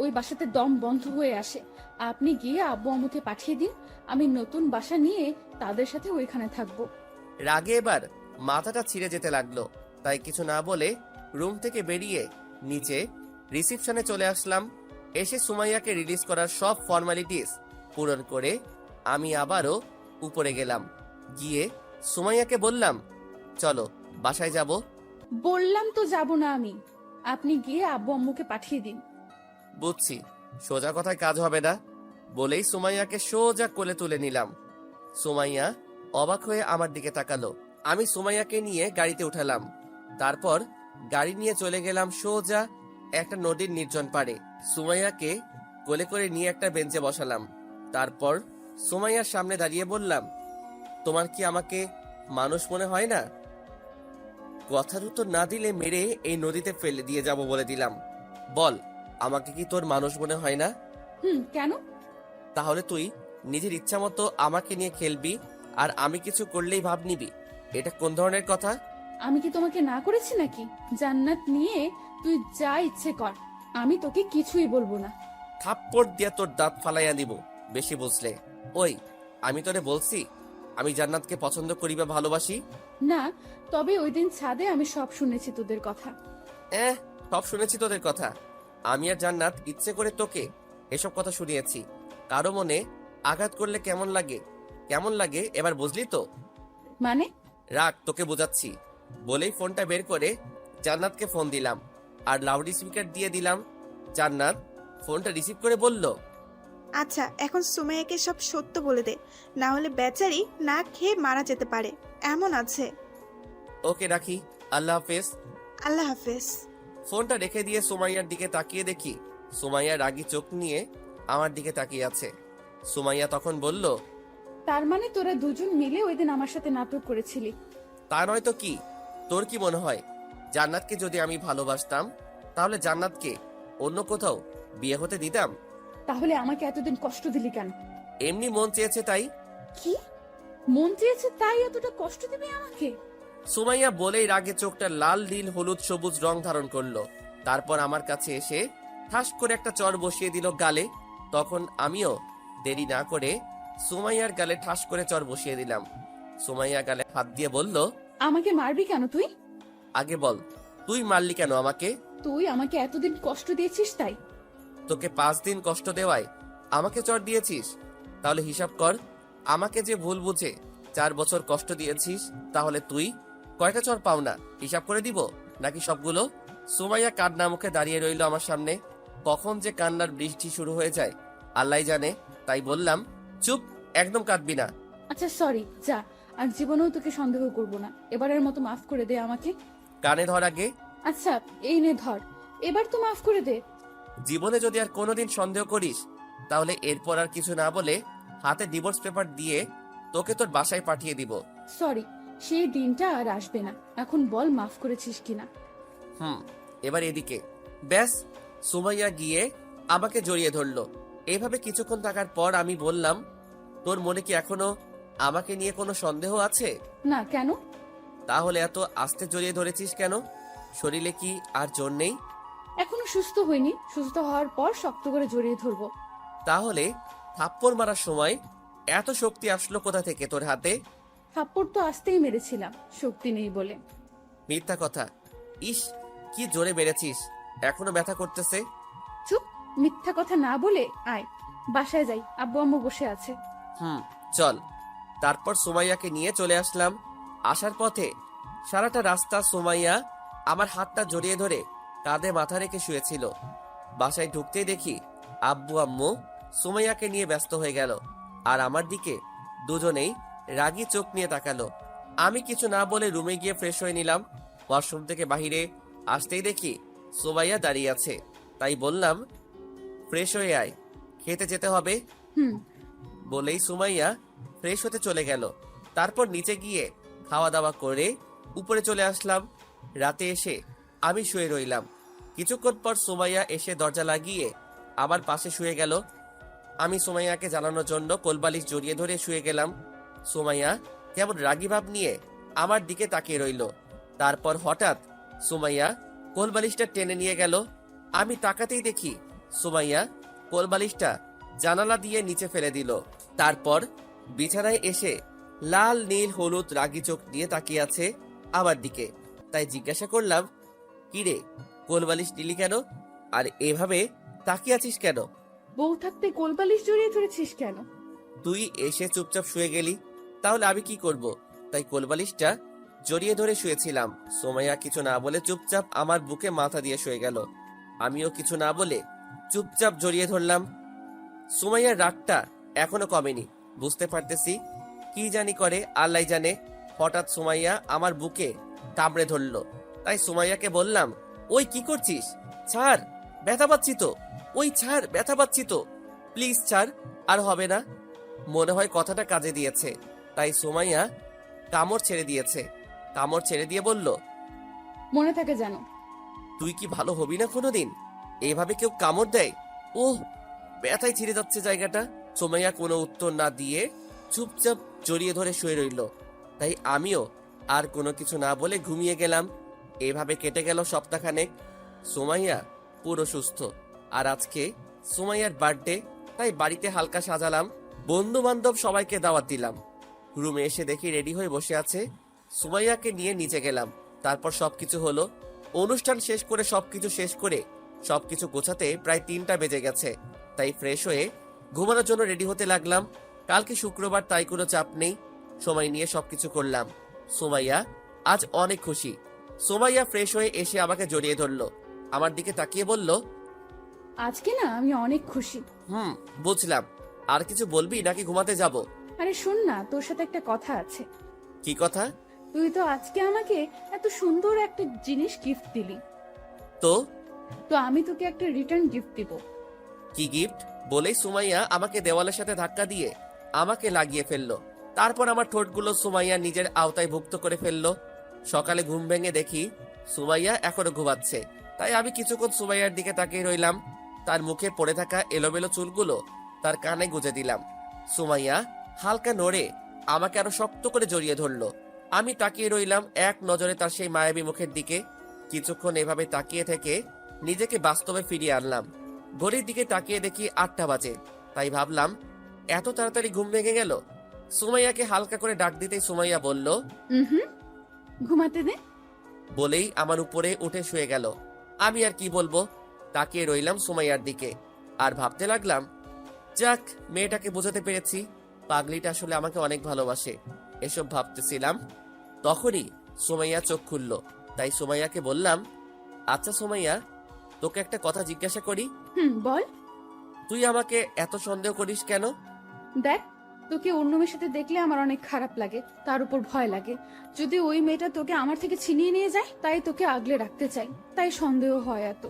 ওই বাসাতে দম বন্ধ হয়ে আসে। আপনি গিয়ে আব্বু আম্মুকে পাঠিয়ে দিন, আমি নতুন বাসা নিয়ে তাদের সাথে ওইখানে থাকবো। রাগে এবার মাথাটা ছিঁড়ে যেতে লাগলো। তাই কিছু না বলে রুম থেকে বেরিয়ে নিচে রিসিপশনে চলে আসলাম। এসে সুমাইয়াকে রিলিজ করার সব ফর্মালিটিস পূরণ করে আমি আবারও উপরে গেলাম। গিয়ে সুমাইয়াকে বললাম, চলো বাসায় যাব। বললাম তো যাব না আমি, আপনি গিয়ে আব্বু আম্মুকে পাঠিয়ে দিন। বুঝছি, সোজা কথায় কাজ হবে না। বলেই সুমাইয়াকে সোজা কোলে তুলে নিলাম। সুমাইয়া অবাক হয়ে আমার দিকে তাকালো। আমি সুমাইয়াকে নিয়ে গাড়িতে উঠালাম। তারপর গাড়ি নিয়ে চলে গেলাম সোজা একটা নদীর নির্জন পাড়ে। সুমাইয়াকে কোলে করে নিয়ে একটা বেঞ্চে বসালাম। তারপর সুমাইয়ার সামনে দাঁড়িয়ে বললাম, তোমার কি আমাকে মানুষ মনে হয় না? কথার উত্তর না দিলে মেরে এই নদীতে ফেলে দিয়ে যাব বলে দিলাম। বল, আমাকে কি তোর মানুষ মনে হয় না? কেন? তাহলে তুই নিজের ইচ্ছা মতো আমাকে নিয়ে খেলবি, আর আমি কিছু করলেই ভাব নিবি? এটা কোন ধরনের কথা? আমি কি তোমাকে না করেছি নাকি? জান্নাত নিয়ে তুই যা ইচ্ছে কর, আমি তোকে কিছুই বলবো না। থাপ্পড় দিয়া তোর দাঁত ফালাইয়া দিব বেশি বুঝলে। ওই, আমি তোরে বলছি আমি জান্নাতকে পছন্দ করি বা ভালোবাসি? না, তবে ওই দিন ছাদে আমি সব শুনেছি তোদের কথা। সব শুনেছি তোদের কথা। আমি আর জান্নাত ইচ্ছে করে তোকে এসব কথা শুনিয়েছি। কারো মনে আঘাত করলে কেমন লাগে, কেমন লাগে এবার বুঝলি তো? মানে? রাখ, তোকে বোঝাচ্ছি। বলেই ফোনটা বের করে জান্নাতকে ফোন দিলাম আর লাউড স্পিকার দিয়ে দিলাম। জান্নাত ফোনটা রিসিভ করে বলল, আচ্ছা, এখন সুমাইয়াকে সব সত্য বলে দে, না হলে বেচারি না খেয়ে মারা যেতে পারে, এমন আছে। ওকে রাখি, আল্লাহ হাফেজ। আল্লাহ হাফেজ। ফোনটা রেখে দিয়ে সুমাইয়ার দিকে তাকিয়ে দেখি সুমাইয়া রাগী চোখ নিয়ে আমার দিকে তাকিয়ে আছে। সুমাইয়া তখন বলল, তার মানে তোরা দুজন মিলে ওই দিন আমার সাথে নাটক করেছিলি? তা নয় তো কি? তোর কি মনে হয় জান্নাতকে যদি আমি ভালোবাসতাম তাহলে জান্নাতকে অন্য কোথাও বিয়ে হতে দিতাম? তাহলে আমাকে এতদিন কষ্ট দিলি কেন? এমনি মন চেয়েছে তাই। কি মন চেয়েছে তাই এতটা কষ্ট দিবি আমাকে? সুমাইয়া বলেই রাগে চোখটা লাল নীল হলুদ সবুজ রং ধারণ করলো। তারপর আমার কাছে এসে ঠাস করে একটা চর বসিয়ে দিল গালে। তখন আমিও দেরি না করে সুমাইয়ার গালে ঠাস করে চর বসিয়ে দিলাম। সুমাইয়া গালে হাত দিয়ে বলল, আমাকে মারবি কেন তুই? আগে বল, তুই মারলি কেন আমাকে? তুই আমাকে এতদিন কষ্ট দিয়েছিস তাই। তোকে 5 দিন কষ্ট দেওয়ায় আমাকে চর দিয়েছিস? তাহলে হিসাব কর, আমাকে যে ভুল বুঝে 4 বছর কষ্ট দিয়েছিস, তাহলে তুই কয়টা চর পাও না? হিসাব করে দিব নাকি সবগুলো? সুমাইয়া কান্না মুখে দাঁড়িয়ে রইল আমার সামনে। কখন যে কান্নার বৃষ্টি শুরু হয়ে যায় আল্লাহ জানে। তাই বললাম, চুপ, একদম কাঁদবি না। আচ্ছা সরি, যা, আর জীবনেও তোকে সন্দেহ করব না। এবারের মতো মাফ করে দে আমাকে। কানে ধর আগে। আচ্ছা এই নে ধর, এবার তো মাফ করে দে। জীবনে যদি আর কোনোদিন সন্দেহ করিস তাহলে এরপর আর কিছু না বলে হাতে ডিভোর্স পেপার দিয়ে তোকে তোর বাসায় পাঠিয়ে দিব। সরি, সেই দিনটা আর আসবে না। এখন বল, মাফ করেছিস কিনা? এবার এদিকে। ব্যাস, সুমাইয়া গিয়ে আমাকে জড়িয়ে ধরলো। এভাবে কিছুক্ষণ থাকার পর আমি বললাম, তোর মনে কি এখনো আমাকে নিয়ে কোনো সন্দেহ আছে? না, কেন? তাহলে এত আস্তে জড়িয়ে ধরেছিস কেন? শরীরে কি আর জোর নেই? এখনো সুস্থ হইনি, সুস্থ হওয়ার পর শক্ত করে জড়িয়ে ধরবো। তাহলে থাপ্পড় মারার সময় এত শক্তি আসলো কোথা থেকে তোর হাতে? থাপ্পড় তো আসতেই মেরেছিলাম, শক্তি নেই বলে। মিথ্যা কথা। ইস, কি জোরে বেড়েছিস, এখনো ব্যথা করতেছে। চুপ, মিথ্যা কথা না বলে আয়, বাসায় যাই, আব্বু আম্মু বসে আছে। চল। তারপর সুমাইয়াকে নিয়ে চলে আসলাম। আসার পথে সারাটা রাস্তা সুমাইয়া আমার হাতটা জড়িয়ে ধরে কাঁধে মাথা রেখে শুয়েছিল। বাসায় ঢুকতেই দেখি আব্বু আম্মু সুমাইয়াকে নিয়ে ব্যস্ত হয়ে গেল, আর আমার দিকে দুজনেই রাগী চোখ নিয়ে তাকালো। আমি কিছু না বলে রুমে গিয়ে ফ্রেশ হয়ে নিলাম। ওয়াশরুম থেকে বাহিরে আসতেই দেখি সুমাইয়া দাঁড়িয়ে আছে, তাই বললাম, ফ্রেশ হয়ে আয়, খেতে যেতে হবে। বলেই সুমাইয়া ফ্রেশ হতে চলে গেল। তারপর নিচে গিয়ে খাওয়া দাওয়া করে উপরে চলে আসলাম। রাতে এসে আমি শুয়ে রইলাম। কিছুক্ষণ পর সুমাইয়া এসে দরজা লাগিয়ে আমার পাশে শুয়ে গেল। আমি সুমাইয়াকে জানানোর জন্য কোলবালিশ জড়িয়ে ধরে শুয়ে গেলাম। সুমাইয়া কেমন রাগী ভাব নিয়ে আমার দিকে তাকিয়ে রইল। তারপর হঠাৎ সুমাইয়া কোলবালিশটা টেনে নিয়ে গেল। আমি তাকাতেই দেখি সুমাইয়া কোলবালিশটা জানালা দিয়ে নিচে ফেলে দিল। তারপর বিছানায় এসে লাল নীল হলুদ রাগী চোখ নিয়ে তাকিয়ে আছে আমার দিকে। তাই জিজ্ঞাসা করলাম, কিরে, কোলবালিশ নিলি কেন? আর এভাবে তাকিয়ে আছিস কেন? বউ থাকতে কোলবালিশ জড়িয়ে ধরেছিস কেন? তুই এসে চুপচাপ শুয়ে গেলি, তাহলে আমি কি করব? তাই কোলবালিশটা জড়িয়ে ধরে শুয়েছিলাম। সুমাইয়া কিছু না বলে চুপচাপ আমার বুকে মাথা দিয়ে শুয়ে গেল। আমিও কিছু না বলে চুপচাপ জড়িয়ে ধরলাম। সুমাইয়ার রাগটা এখনো কমেনি, বুঝতে পারতেছি কি জানি করে, আল্লাহ জানে। হঠাৎ সুমাইয়া আমার বুকে কামড়ে ধরলো। তাই সুমাইয়াকে বললাম, ওই কি করছিস? ছাড়, ব্যথা পাচ্ছি তো। ওই ছাড়, ব্যথা পাচ্ছি তো, প্লিজ ছাড়, আর হবে না। মনে হয় কথাটা কাজে দিয়েছে, তাই সুমাইয়া কামড় ছেড়ে দিয়েছে। কামড় ছেড়ে দিয়ে বলল, মনে থাকে জানো। তুই কি ভালো হবি না কোনোদিন? এইভাবে কেউ কামড় দেয়? ওহ, ব্যথায় ছিঁড়ে যাচ্ছে জায়গাটা। সুমাইয়া কোনো উত্তর না দিয়ে চুপচাপ জড়িয়ে ধরে শুয়ে রইল। তাই আমিও আর কোনো কিছু না বলে ঘুমিয়ে গেলাম। এভাবে কেটে গেল সপ্তাহখানেক। সুমাইয়া পুরো সুস্থ। আর আজকে সুমাইয়ার বার্থডে, তাই বাড়িতে হালকা সাজালাম। বন্ধু বান্ধব সবাইকে দাওয়াত দিলাম। রুমে এসে দেখি রেডি হয়ে বসে আছে। সুমাইয়াকে নিয়ে নিচে গেলাম। তারপর সবকিছু হলো। অনুষ্ঠান শেষ করে সবকিছু গোছাতে প্রায় 3টা বেজে গেছে। তাই ফ্রেশ হয়ে ঘুমানোর জন্য রেডি হতে লাগলাম। কালকে শুক্রবার, তাই কোনো চাপ নেই, সময় নিয়ে সবকিছু করলাম। সুমাইয়া আজ অনেক খুশি। সুমাইয়া ফ্রেশ হয়ে এসে আমাকে জড়িয়ে ধরলো, আমার দিকে তাকিয়ে বলল, আজকে না আমি অনেক খুশি। বুঝলাম। আর কিছু বলবি নাকি ঘুমাতে যাব? আরে শোন না, তোর সাথে একটা কথা আছে। কি কথা? তুই তো আজকে আমাকে এত সুন্দর একটা জিনিস গিফট দিলি, তো তো আমি তোকে একটা রিটার্ন গিফট দিব। কি গিফট? বলেই সুমাইয়া আমাকে দেওয়ালের সাথে ধাক্কা দিয়ে আমাকে লাগিয়ে ফেললো। তারপর আমার ঠোঁটগুলো সুমাইয়া নিজের আওতায় ভুক্ত করে ফেললো। সকালে ঘুম ভেঙে দেখি সুমাইয়া এখনো ঘুমাচ্ছে। তাই আমি কিছুক্ষণ সুমাইয়ার দিকে তাকিয়ে রইলাম। তার মুখে পড়ে থাকা এলোমেলো চুলগুলো তার কানে গুঁজে দিলাম। সুমাইয়া হালকা নড়ে আমাকে আরো শক্ত করে জড়িয়ে ধরলো। আমি তাকিয়ে রইলাম এক নজরে তার সেই মায়াবী মুখের দিকে। কিছুক্ষণ এভাবে তাকিয়ে থেকে নিজেকে বাস্তবে ফিরিয়ে আনলাম। ঘড়ির দিকে তাকিয়ে দেখি 8টা বাজে। তাই ভাবলাম, এত তাড়াতাড়ি ঘুম ভেঙে গেল। সুমাইয়াকে হালকা করে ডাক দিতেই সুমাইয়া বলল, ঘুমাতে দে। বলেই আমার উপরে উঠে শুয়ে গেল। আমি আর কি বলবো, তাকিয়ে রইলাম সুমাইয়ার দিকে আর ভাবতে লাগলাম, যাক, মেয়েটাকে বোঝাতে পেরেছি, পাগলিটা আসলে আমাকে অনেক ভালোবাসে। এসব ভাবতেছিলাম, তখনই সুমাইয়া চোখ খুলল। তাই সুমাইয়াকে বললাম, আচ্ছা সুমাইয়া, তোকে একটা কথা জিজ্ঞাসা করি। বল। তুই আমাকে এত সন্দেহ করিস কেন? দেখ, তোকে অন্য মেয়ের সাথে দেখলে আমার অনেক খারাপ লাগে, তার উপর ভয় লাগে। যদি ওই মেয়েটা তোকে আমার থেকে ছিনিয়ে নিয়ে যায়, তাই তোকে আগলে রাখতে চাই, তাই সন্দেহ হয় এত।